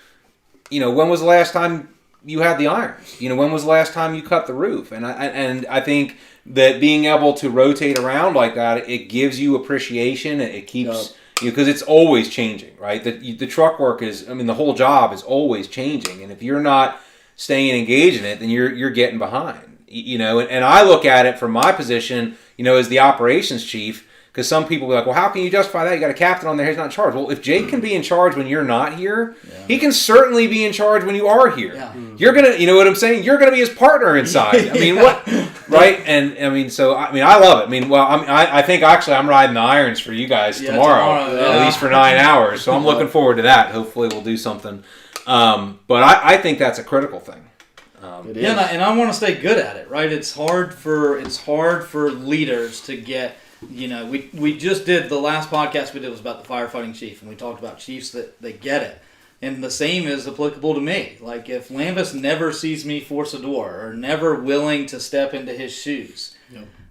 when was the last time you had the irons? When was the last time you cut the roof? And I think that being able to rotate around like that, it gives you appreciation. It keeps because it's always changing, right? The truck work the whole job is always changing, and if you're not staying engaged in it, then you're getting behind. And I look at it from my position, as the operations chief. Because some people will be like, well, how can you justify that? You got a captain on there, he's not in charge. Well, if Jake can be in charge when you're not here, he can certainly be in charge when you are here. Yeah. You're going to, what I'm saying? You're going to be his partner inside. I mean, what? Right? And, I love it. I think actually I'm riding the irons for you guys tomorrow, at least for 9 hours. So I'm looking forward to that. Hopefully we'll do something. But I think that's a critical thing. And I want to stay good at it, right? It's hard for leaders to get... we just did the last podcast we did was about the firefighting chief, and we talked about chiefs that get it. And the same is applicable to me. Like if Lambis never sees me force a door or never willing to step into his shoes,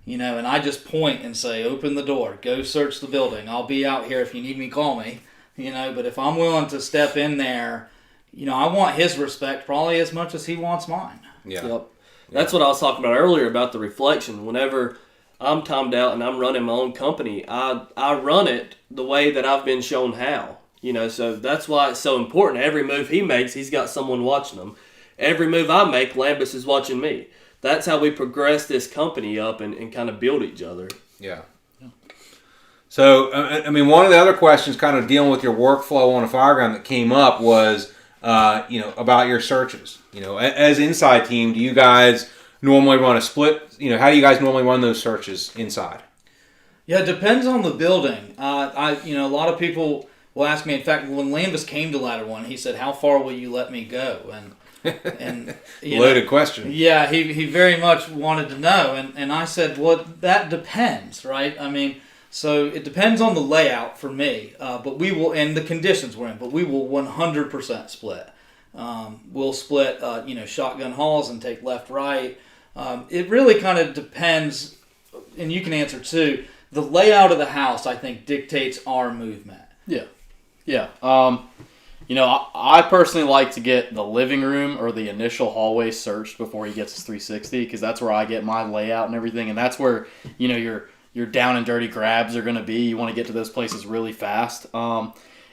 and I just point and say, open the door, go search the building. I'll be out here if you need me, call me. But if I'm willing to step in there, I want his respect probably as much as he wants mine. Yeah. Yep. That's what I was talking about earlier about the reflection. Whenever I'm timed out and I'm running my own company, I run it the way that I've been shown how. So that's why it's so important. Every move he makes, he's got someone watching him. Every move I make, Lambis is watching me. That's how we progress this company up and kind of build each other. Yeah. So, one of the other questions kind of dealing with your workflow on a fireground that came up was, about your searches. As inside team, do you guys normally run a split? How do you guys normally run those searches inside? Yeah, it depends on the building. A lot of people will ask me. In fact, when Lambis came to Ladder 1, he said, "How far will you let me go?" And loaded question. Yeah, he very much wanted to know, and I said, "Well, that depends, right? So it depends on the layout for me, but we will, and the conditions we're in, but we will 100% split. We'll split, shotgun hauls and take left, right. It really kind of depends, and you can answer too. The layout of the house, I think, dictates our movement. Yeah. I personally like to get the living room or the initial hallway searched before he gets his 360, because that's where I get my layout and everything, and that's where your down and dirty grabs are going to be. You want to get to those places really fast.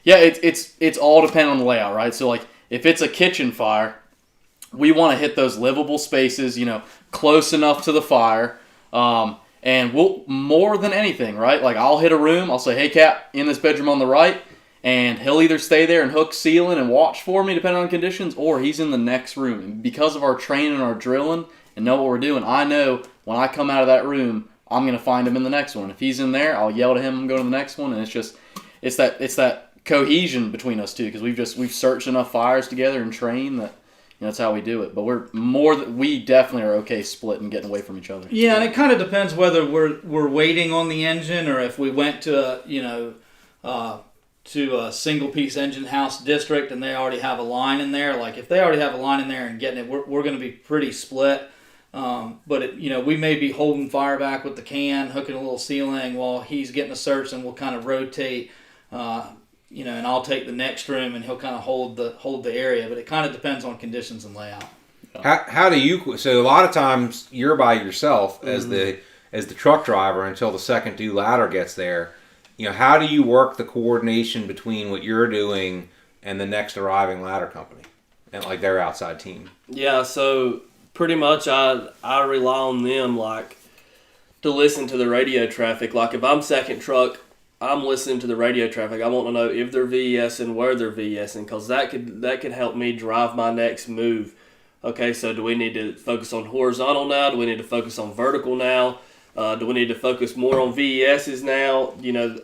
It's all dependent on the layout, right? So like if it's a kitchen fire, we want to hit those livable spaces, close enough to the fire. And we'll, more than anything, right? Like I'll hit a room, I'll say, "Hey Cap, in this bedroom on the right," and he'll either stay there and hook ceiling and watch for me depending on conditions, or he's in the next room. And because of our training and our drilling and know what we're doing, I know when I come out of that room, I'm going to find him in the next one. If he's in there, I'll yell to him and go to the next one. And it's that cohesion between us two, because we've searched enough fires together and trained that that's how we do it. But we definitely are okay splitting, getting away from each other. Yeah, and it kind of depends whether we're waiting on the engine or if we went to a single piece engine house district and they already have a line in there. Like if they already have a line in there and getting it, we're going to be pretty split. But we may be holding fire back with the can, hooking a little ceiling while he's getting a search, and we'll kind of rotate, and I'll take the next room and he'll kind of hold the area. But it kind of depends on conditions and layout. How do you? So a lot of times you're by yourself as the truck driver until the second due ladder gets there. How do you work the coordination between what you're doing and the next arriving ladder company and like their outside team? Yeah, so pretty much I rely on them like to listen to the radio traffic. Like if I'm second truck, I'm listening to the radio traffic. I want to know if they're VESing, where they're VESing, because that could help me drive my next move. Okay, so do we need to focus on horizontal now? Do we need to focus on vertical now? Do we need to focus more on VESs now?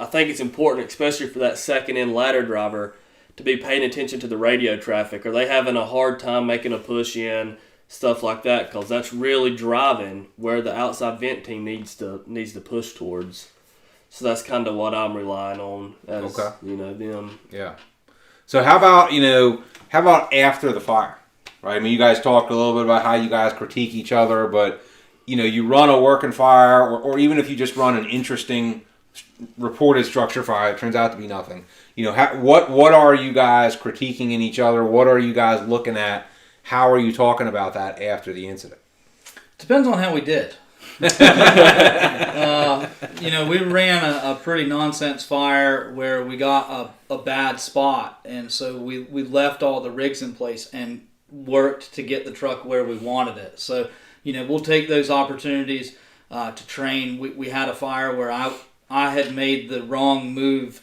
I think it's important, especially for that second in ladder driver, to be paying attention to the radio traffic? Are they having a hard time making a push in? Stuff like that, because that's really driving where the outside vent team needs to push towards. So that's kind of what I'm relying on as them. Yeah. So how about after the fire, right? I mean, you guys talked a little bit about how you guys critique each other, but you run a working fire, or even if you just run an interesting reported structure fire, it turns out to be nothing. What are you guys critiquing in each other? What are you guys looking at? How are you talking about that after the incident? Depends on how we did. We ran a pretty nonsense fire where we got a bad spot, and so we left all the rigs in place and worked to get the truck where we wanted it. So, we'll take those opportunities to train. We had a fire where I had made the wrong move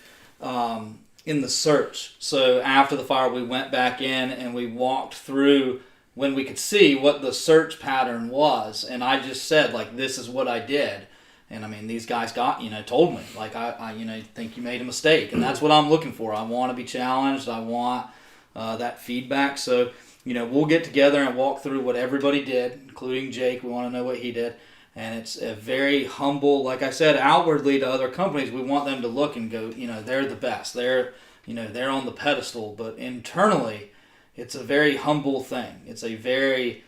in the search. So after the fire, we went back in and we walked through when we could see what the search pattern was. And I just said, like, this is what I did. And I mean, these guys told me, like, I think you made a mistake. And that's what I'm looking for. I want to be challenged. I want that feedback. So, we'll get together and walk through what everybody did, including Jake. We want to know what he did. And it's a very humble, like I said, outwardly to other companies, we want them to look and go, they're the best. They're on the pedestal. But internally, it's a very humble thing. It's a very,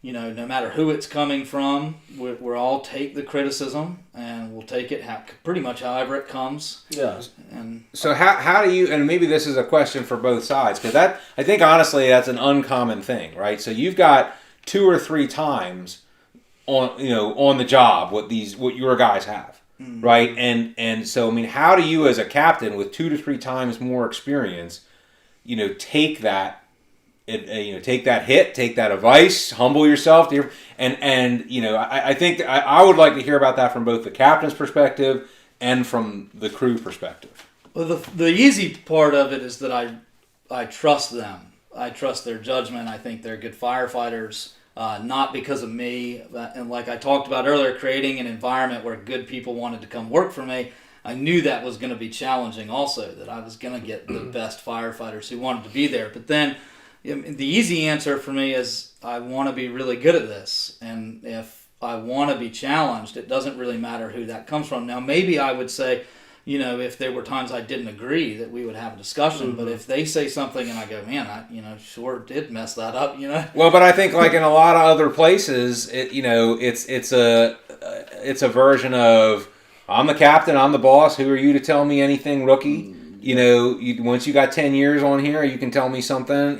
no matter who it's coming from, we'll all take the criticism and we'll take it pretty much however it comes. Yeah. And so how do you, and maybe this is a question for both sides, because I think honestly that's an uncommon thing, right? So you've got 2 or 3 times on the job what your guys have, right? And so I mean, how do you as a captain with 2 to 3 times more experience, take that, take that hit, take that advice, humble yourself, I think I would like to hear about that from both the captain's perspective and from the crew perspective. Well, the easy part of it is that I trust them. I trust their judgment. I think they're good firefighters. Not because of me, and like I talked about earlier, creating an environment where good people wanted to come work for me. I knew that was going to be challenging also, that I was going to get the best firefighters who wanted to be there. But then the easy answer for me is I want to be really good at this. And if I want to be challenged, it doesn't really matter who that comes from. Now, maybe I would say, if there were times I didn't agree, that we would have a discussion. But if they say something and I go, man, I sure did mess that up, Well, but I think like in a lot of other places, it's a version of I'm the captain, I'm the boss. Who are you to tell me anything, rookie? Once you got 10 years on here, you can tell me something.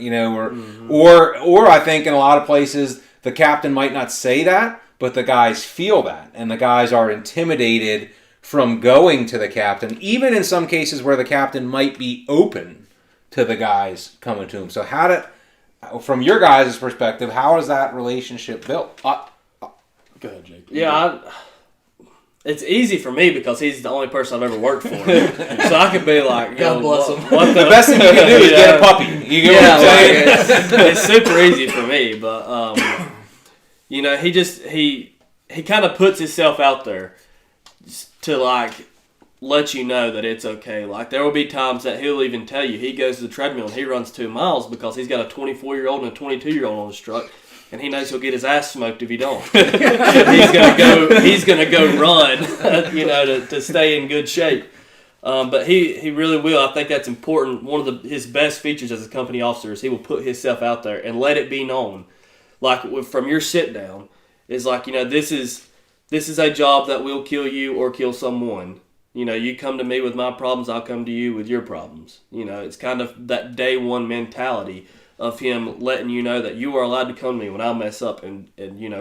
Or I think in a lot of places the captain might not say that, but the guys feel that, and the guys are intimidated from going to the captain, even in some cases where the captain might be open to the guys coming to him. So from your guys' perspective, how is that relationship built? Go ahead, Jake. Yeah, it's easy for me because he's the only person I've ever worked for. So I could be like, God bless him. The best thing you can do is get a puppy. You get what I'm saying? It's super easy for me, but he kind of puts himself out there to like let you know that it's okay. Like there will be times that he'll even tell you he goes to the treadmill and he runs 2 miles because he's got a 24-year-old and a 22-year-old on his truck, and he knows he'll get his ass smoked if he don't. He's gonna go run, to stay in good shape. But he really will. I think that's important. One of his best features as a company officer is he will put himself out there and let it be known. Like from your sit down is like, this is a job that will kill you or kill someone. You come to me with my problems, I'll come to you with your problems. It's kind of that day one mentality of him letting you know that you are allowed to come to me when I mess up and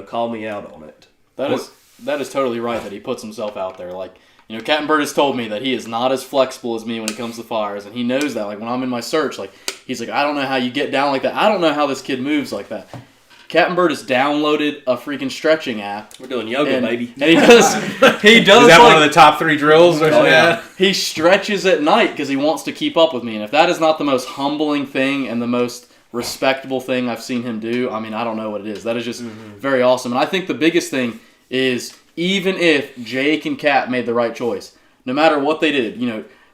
call me out on it. That is totally right that he puts himself out there. Like, Captain Burges told me that he is not as flexible as me when it comes to fires, and he knows that. Like, when I'm in my search, like, he's like, I don't know how you get down like that. I don't know how this kid moves like that. Captain Bird has downloaded a freaking stretching app. We're doing yoga, baby. And he does. Is that one of the top 3 drills? Or yeah. He stretches at night because he wants to keep up with me. And if that is not the most humbling thing and the most respectable thing I've seen him do, I mean, I don't know what it is. That is just very awesome. And I think the biggest thing is even if Jake and Cap made the right choice, no matter what they did,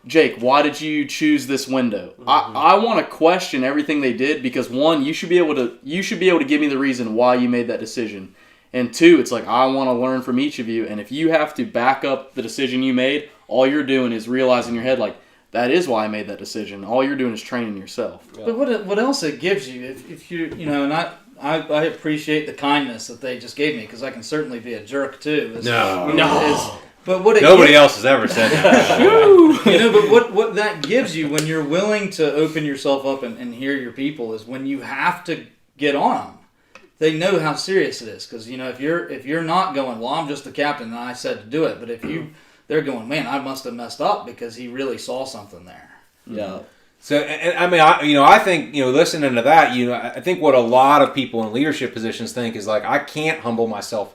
Jake, why did you choose this window? I want to question everything they did because one, you should be able to give me the reason why you made that decision. And two, it's like I want to learn from each of you. And if you have to back up the decision you made, all you're doing is realizing in your head like that is why I made that decision. All you're doing is training yourself. Yeah. But what else it gives you if you and I appreciate the kindness that they just gave me because I can certainly be a jerk too. But what nobody else has ever said that. But what that gives you when you're willing to open yourself up and hear your people is when you have to get on them. They know how serious it is because if you're not going, well, I'm just the captain and I said to do it, but they're going, man, I must have messed up because he really saw something there. Yeah. So, and I mean, I think, listening to that, I think what a lot of people in leadership positions think is like, I can't humble myself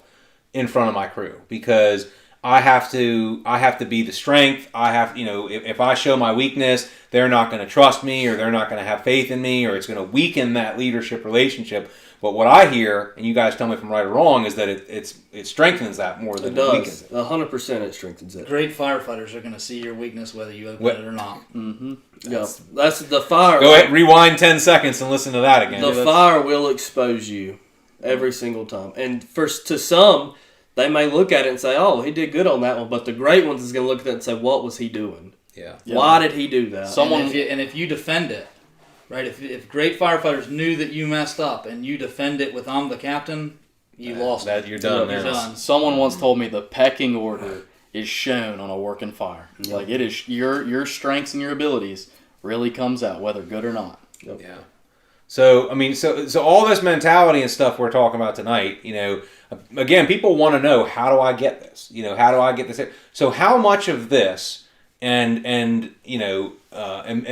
in front of my crew because I have to be the strength. I have, if I show my weakness, they're not going to trust me or they're not going to have faith in me or it's going to weaken that leadership relationship. But what I hear, and you guys tell me if I'm right or wrong, is that it strengthens that more than it weakens it. 100% it strengthens it. Great firefighters are going to see your weakness whether you open it or not. Mm-hmm. That's the fire. Go ahead, rewind 10 seconds and listen to that again. The fire will expose you every single time. And to some, they may look at it and say, oh, he did good on that one. But the great ones is going to look at it and say, what was he doing? Yeah. Why did he do that? And if you defend it, right? If great firefighters knew that you messed up and you defend it with I'm the captain, you lost. You're done. You're done. Someone once told me the pecking order is shown on a working fire. Yep. Like it is your strengths and your abilities really comes out whether good or not. Yep. Yeah. So I mean, so all this mentality and stuff we're talking about tonight, again, people want to know, how do I get this? How do I get this? So how much of this and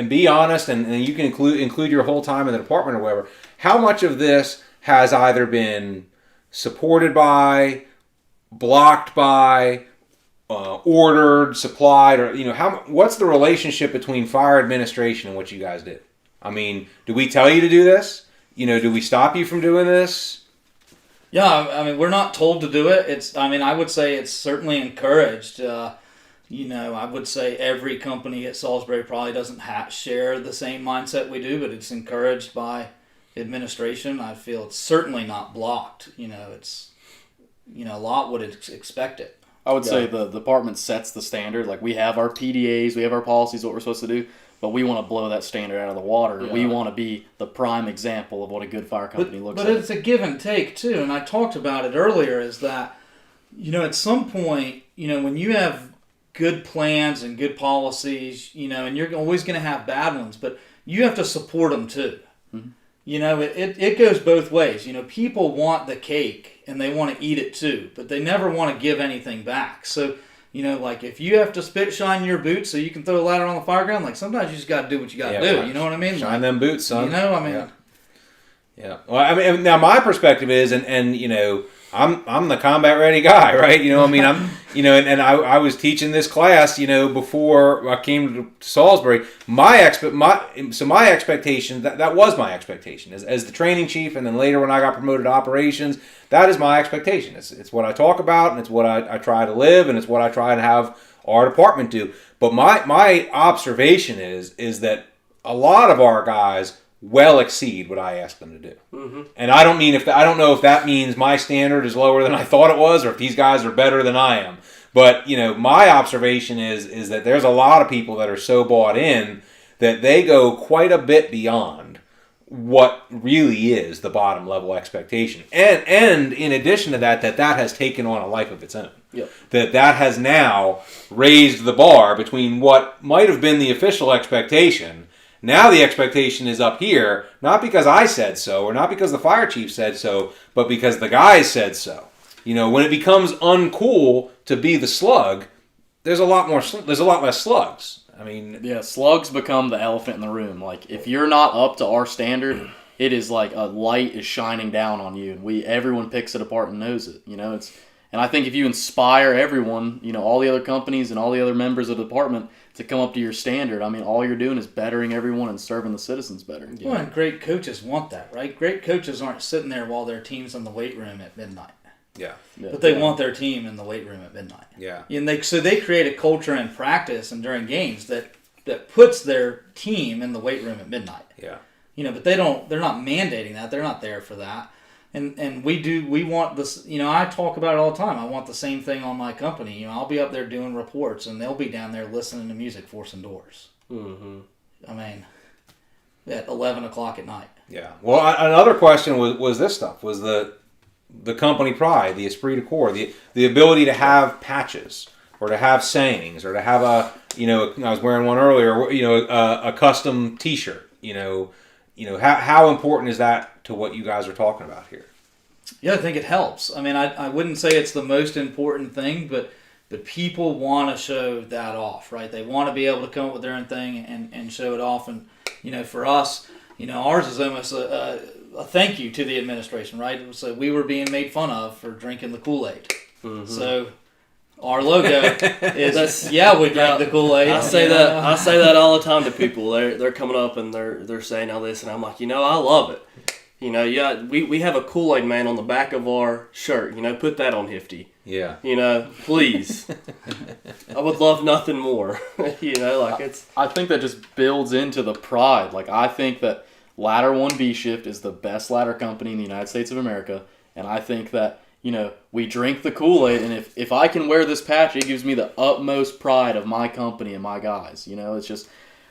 be honest, and you can include your whole time in the department or whatever. How much of this has either been supported by, blocked by, ordered, supplied, or what's the relationship between fire administration and what you guys did? I mean, do we tell you to do this? Do we stop you from doing this? Yeah, I mean, we're not told to do it. I would say it's certainly encouraged. I would say every company at Salisbury probably doesn't share the same mindset we do, but it's encouraged by administration. I feel it's certainly not blocked. It's, a lot would expect it. I would say the department sets the standard. Like we have our PDAs, we have our policies, what we're supposed to do, but we want to blow that standard out of the water. Yeah. We want to be the prime example of what a good fire company looks like. But it's a give and take too, and I talked about it earlier, is that, at some point, when you have good plans and good policies, and you're always going to have bad ones, but you have to support them too. Mm-hmm. It goes both ways. People want the cake and they want to eat it too, but they never want to give anything back. So, like if you have to spit shine your boots so you can throw a ladder on the fireground, like sometimes you just got to do what you got to do. Right. You know what I mean? Shine them boots, son. Yeah. Well, I mean, now my perspective is, and I'm the combat ready guy, right? I was teaching this class, before I came to Salisbury. My expectation, that was my expectation as the training chief, and then later when I got promoted to operations, that is my expectation. It's what I talk about, and it's what I try to live, and it's what I try to have our department do. But my observation is that a lot of our guys well exceed what I ask them to do. Mm-hmm. And I don't know if that means my standard is lower than I thought it was, or if these guys are better than I am. But, my observation is that there's a lot of people that are so bought in that they go quite a bit beyond what really is the bottom level expectation. And in addition to that has taken on a life of its own. Yep. That has now raised the bar between what might have been the official expectation. Now the expectation is up here, not because I said so, or not because the fire chief said so, but because the guys said so. When it becomes uncool to be the slug, there's a lot less slugs. I mean, yeah, slugs become the elephant in the room. Like if you're not up to our standard, it is like a light is shining down on you, and everyone picks it apart and knows it. And I think if you inspire everyone, all the other companies and all the other members of the department to come up to your standard, I mean, all you're doing is bettering everyone and serving the citizens better. Well, and great coaches want that, right? Great coaches aren't sitting there while their team's in the weight room at midnight. Yeah. But they want their team in the weight room at midnight. Yeah. And they create a culture in practice and during games that that puts their team in the weight room at midnight. Yeah. But they're not mandating that. They're not there for that. And we want this, I talk about it all the time. I want the same thing on my company. I'll be up there doing reports and they'll be down there listening to music forcing doors. Mm-hmm. I mean, at 11 o'clock at night. Yeah. Well, another question was this stuff, was the company pride, the esprit de corps, the ability to have patches or to have sayings or to have I was wearing one earlier, a custom t-shirt, how important is that to what you guys are talking about here? Yeah, I think it helps. I mean, I wouldn't say it's the most important thing, but people want to show that off, right? They want to be able to come up with their own thing and show it off. And, for us, ours is almost a thank you to the administration, right? So we were being made fun of for drinking the Kool-Aid. Mm-hmm. So our logo is, we drank the Kool-Aid. I say that all the time to people. They're coming up and they're saying all this, and I'm like, I love it. We have a Kool-Aid man on the back of our shirt. Put that on Hefty. Yeah. Please. I would love nothing more. It's. I think that just builds into the pride. Like, I think that Ladder 1B Shift is the best ladder company in the United States of America, and I think that we drink the Kool-Aid, and if I can wear this patch, it gives me the utmost pride of my company and my guys. It's just,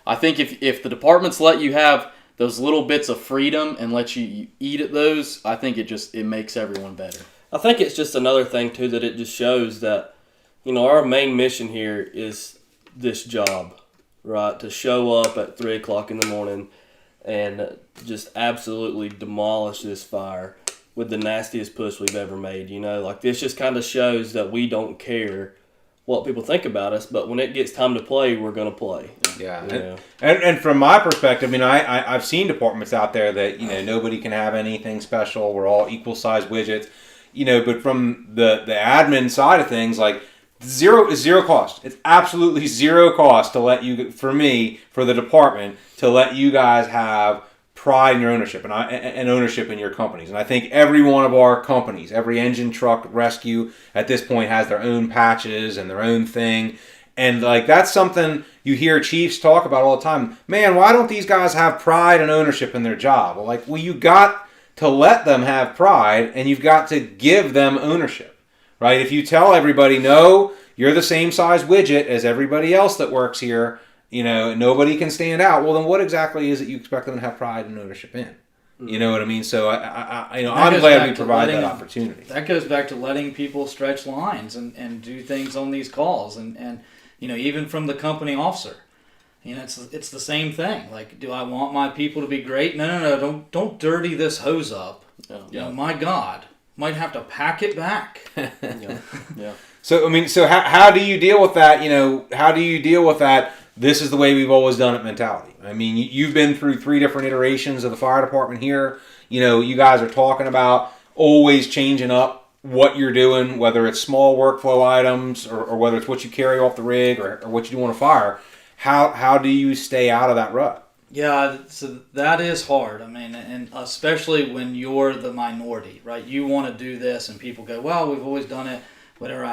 I think if the departments let you have those little bits of freedom and let you eat at those, I think it makes everyone better. I think it's just another thing, too, that it just shows that, our main mission here is this job, right? To show up at 3 o'clock in the morning and just absolutely demolish this fire with the nastiest push we've ever made, This just kind of shows that we don't care what people think about us, but when it gets time to play, we're going to play. Yeah. And from my perspective, I've seen departments out there that, nobody can have anything special. We're all equal size widgets, but from the admin side of things, like zero cost. It's absolutely zero cost to let you, for the department, to let you guys have pride in your ownership and ownership in your companies. And I think every one of our companies, every engine, truck, rescue at this point has their own patches and their own thing. And that's something you hear chiefs talk about all the time. Man, why don't these guys have pride and ownership in their job? Well, you got to let them have pride and you've got to give them ownership, right? If you tell everybody, no, you're the same size widget as everybody else that works here, nobody can stand out. Well, then what exactly is it you expect them to have pride and ownership in? You know what I mean? So I'm glad we provide that opportunity. That goes back to letting people stretch lines and do things on these calls, and even from the company officer, it's the same thing. Like, do I want my people to be great? No, don't dirty this hose up. Yeah. My God, might have to pack it back. Yeah. So how do you deal with that? How do you deal with that? This is the way we've always done it mentality. You've been through 3 different iterations of the fire department here. You guys are talking about always changing up what you're doing, whether it's small workflow items or whether it's what you carry off the rig or what you do on a fire. How do you stay out of that rut? Yeah, so that is hard. And especially when you're the minority, right? You want to do this and people go, well, we've always done it. Whatever.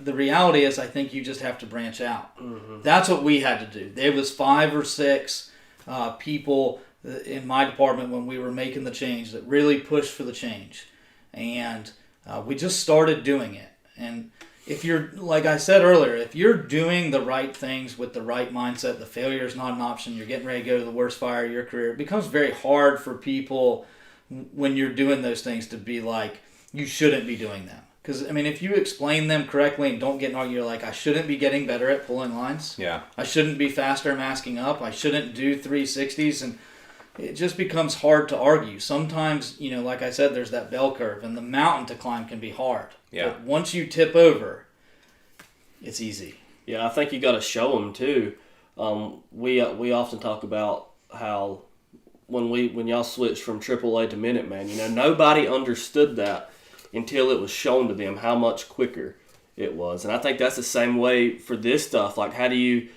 The reality is I think you just have to branch out. Mm-hmm. That's what we had to do. There was 5 or 6 people in my department when we were making the change that really pushed for the change. And we just started doing it. And if you're, like I said earlier, if you're doing the right things with the right mindset, the failure is not an option, you're getting ready to go to the worst fire of your career, it becomes very hard for people when you're doing those things to be like, you shouldn't be doing them. Because, if you explain them correctly and don't get an argument, you're like, I shouldn't be getting better at pulling lines. Yeah. I shouldn't be faster masking up. I shouldn't do 360s. And it just becomes hard to argue. Sometimes, like I said, there's that bell curve. And the mountain to climb can be hard. Yeah. But once you tip over, it's easy. Yeah, I think you got to show them, too. We often talk about how when y'all switched from AAA to Minuteman, nobody understood that until it was shown to them how much quicker it was. And I think that's the same way for this stuff. Like, how do you,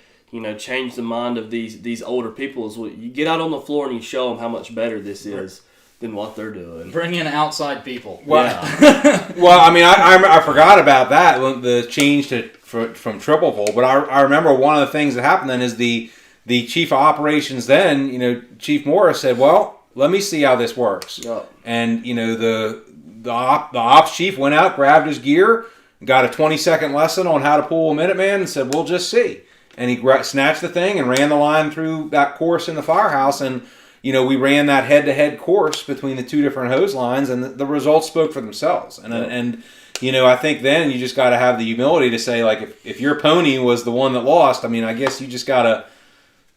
change the mind of these older people? Is you get out on the floor and you show them how much better this is than what they're doing. Bring in outside people. Well, I forgot about that, the change from triple pole. But I remember one of the things that happened then is the the chief of operations then, Chief Morris said, well, let me see how this works. Yeah. And, the ops chief went out, grabbed his gear, got a 20-second lesson on how to pull a Minuteman and said, we'll just see. And he snatched the thing and ran the line through that course in the firehouse. And, we ran that head-to-head course between the two different hose lines, and the results spoke for themselves. And I think then you just got to have the humility to say, like, if your pony was the one that lost, I mean, I guess you just got to,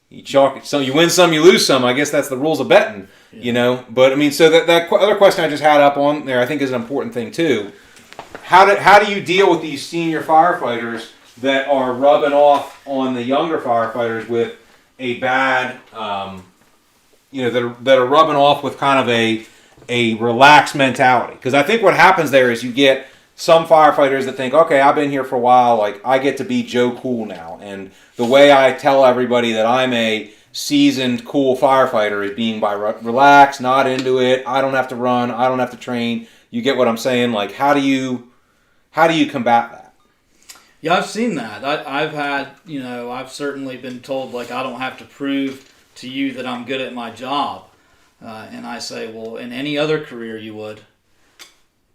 you chalk it. So you win some, you lose some. I guess that's the rules of betting, But, I mean, so that other question I just had up on there I think is an important thing, too. How do you deal with these senior firefighters that are rubbing off on the younger firefighters with a bad, that are rubbing off with kind of a relaxed mentality? Because I think what happens there is you get some firefighters that think, okay, I've been here for a while, like I get to be Joe Cool now, and the way I tell everybody that I'm a seasoned, cool firefighter is being by relaxed, not into it. I don't have to run. I don't have to train. You get what I'm saying? Like, how do you combat that? Yeah, I've seen that. I've had, I've certainly been told, like, I don't have to prove to you that I'm good at my job. And I say, well, in any other career you would.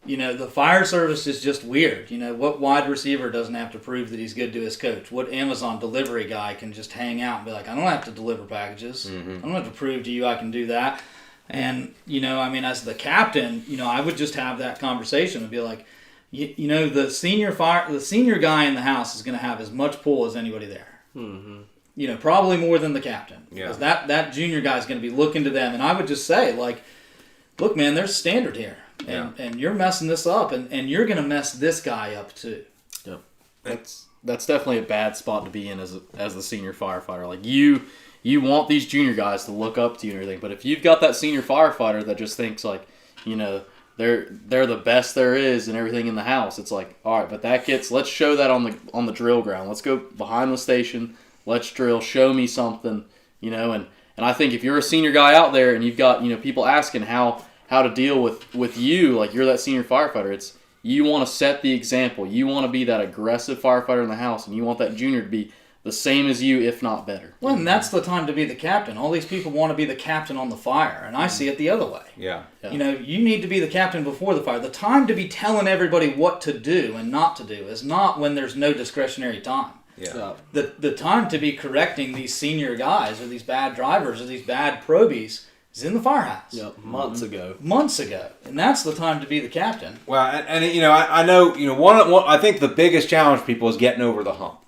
The fire service is just weird. What wide receiver doesn't have to prove that he's good to his coach? What Amazon delivery guy can just hang out and be like, I don't have to deliver packages. I don't have to prove to you I can do that. And, as the captain, I would just have that conversation and be like, the senior guy in the house is going to have as much pull as anybody there. Mm-hmm. Probably more than the captain. Yeah. Because that junior guy is going to be looking to them. And I would just say, like, look, man, there's a standard here. And you're messing this up, and you're going to mess this guy up too. Yep. That's definitely a bad spot to be in as the senior firefighter. Like, you want these junior guys to look up to you and everything, but if you've got that senior firefighter that just thinks, like, they're the best there is and everything in the house, it's like, all right, but let's show that on the drill ground. Let's go behind the station. Let's drill. Show me something, and I think if you're a senior guy out there and you've got, people asking how to deal with you, like, you're that senior firefighter, it's, you want to set the example. You want to be that aggressive firefighter in the house, and you want that junior to be the same as you, if not better. Well, and that's the time to be the captain. All these people want to be the captain on the fire, and I see it the other way. Yeah. You need to be the captain before the fire. The time to be telling everybody what to do and not to do is not when there's no discretionary time. Yeah. The time to be correcting these senior guys or these bad drivers or these bad probies is in the firehouse. Yep, months ago. And that's the time to be the captain. Well, and I know, one I think the biggest challenge for people is getting over the hump,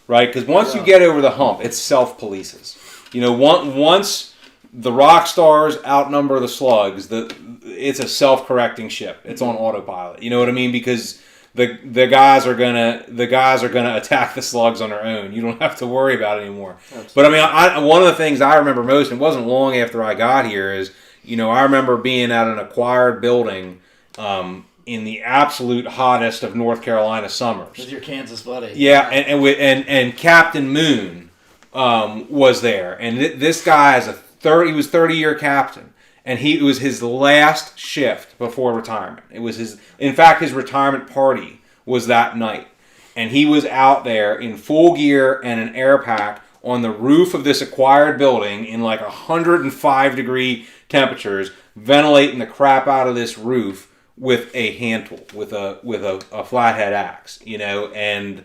right? Because once you get over the hump, it self-polices. Once the rock stars outnumber the slugs, it's a self-correcting ship. It's on autopilot. You know what I mean? Because the guys are gonna attack the slugs on their own. You don't have to worry about it anymore. Absolutely. But I mean, one of the things I remember most, and it wasn't long after I got here, is I remember being at an acquired building in the absolute hottest of North Carolina summers. With your Kansas buddy. Yeah, and Captain Moon was there, and this guy he was 30-year captain. And it was his last shift before retirement. It was his retirement party was that night. And he was out there in full gear and an air pack on the roof of this acquired building in like 105-degree temperatures, ventilating the crap out of this roof with a hand tool, with a flathead axe, and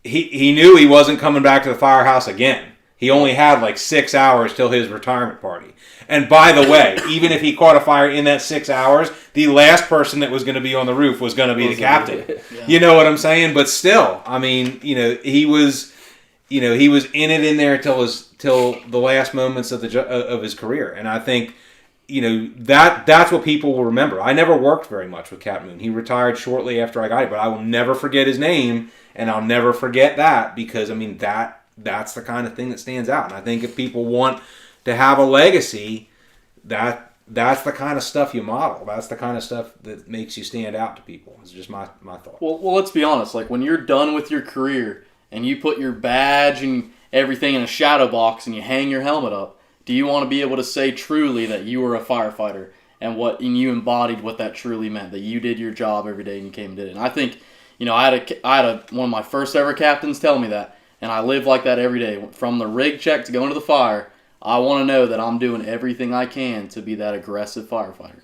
he knew he wasn't coming back to the firehouse again. He only had like 6 hours till his retirement party. And by the way, even if he caught a fire in that 6 hours, the last person that was going to be on the roof was going to be the captain. Yeah. You know what I'm saying? But still, I mean, he was in it in there till the last moments of his career. And I think, that's what people will remember. I never worked very much with Captain Moon. He retired shortly after I got here, but I will never forget his name, and I'll never forget that, because I mean that's the kind of thing that stands out. And I think if people want to have a legacy, that's the kind of stuff you model. That's the kind of stuff that makes you stand out to people. It's just my thought. Well, let's be honest. Like, when you're done with your career and you put your badge and everything in a shadow box and you hang your helmet up, do you want to be able to say truly that you were a firefighter and you embodied what that truly meant, that you did your job every day and you came and did it? And I think, I had one of my first ever captains tell me that. and I live like that every day. From the rig check to going to the fire, I want to know that I'm doing everything I can to be that aggressive firefighter.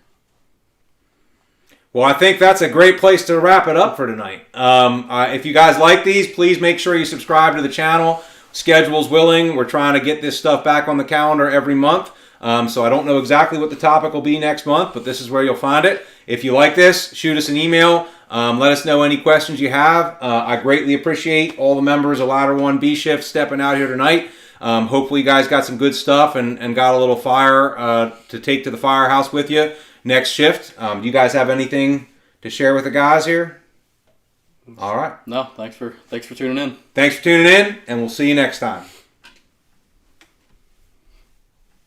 Well, I think that's a great place to wrap it up for tonight. If you guys like these, please make sure you subscribe to the channel. Schedule's willing. We're trying to get this stuff back on the calendar every month. So I don't know exactly what the topic will be next month, but this is where you'll find it. If you like this, shoot us an email. Let us know any questions you have. I greatly appreciate all the members of Ladder 1 B Shift stepping out here tonight. Hopefully you guys got some good stuff and got a little fire to take to the firehouse with you next shift. Do you guys have anything to share with the guys here? All right. No, thanks for tuning in. Thanks for tuning in, and we'll see you next time.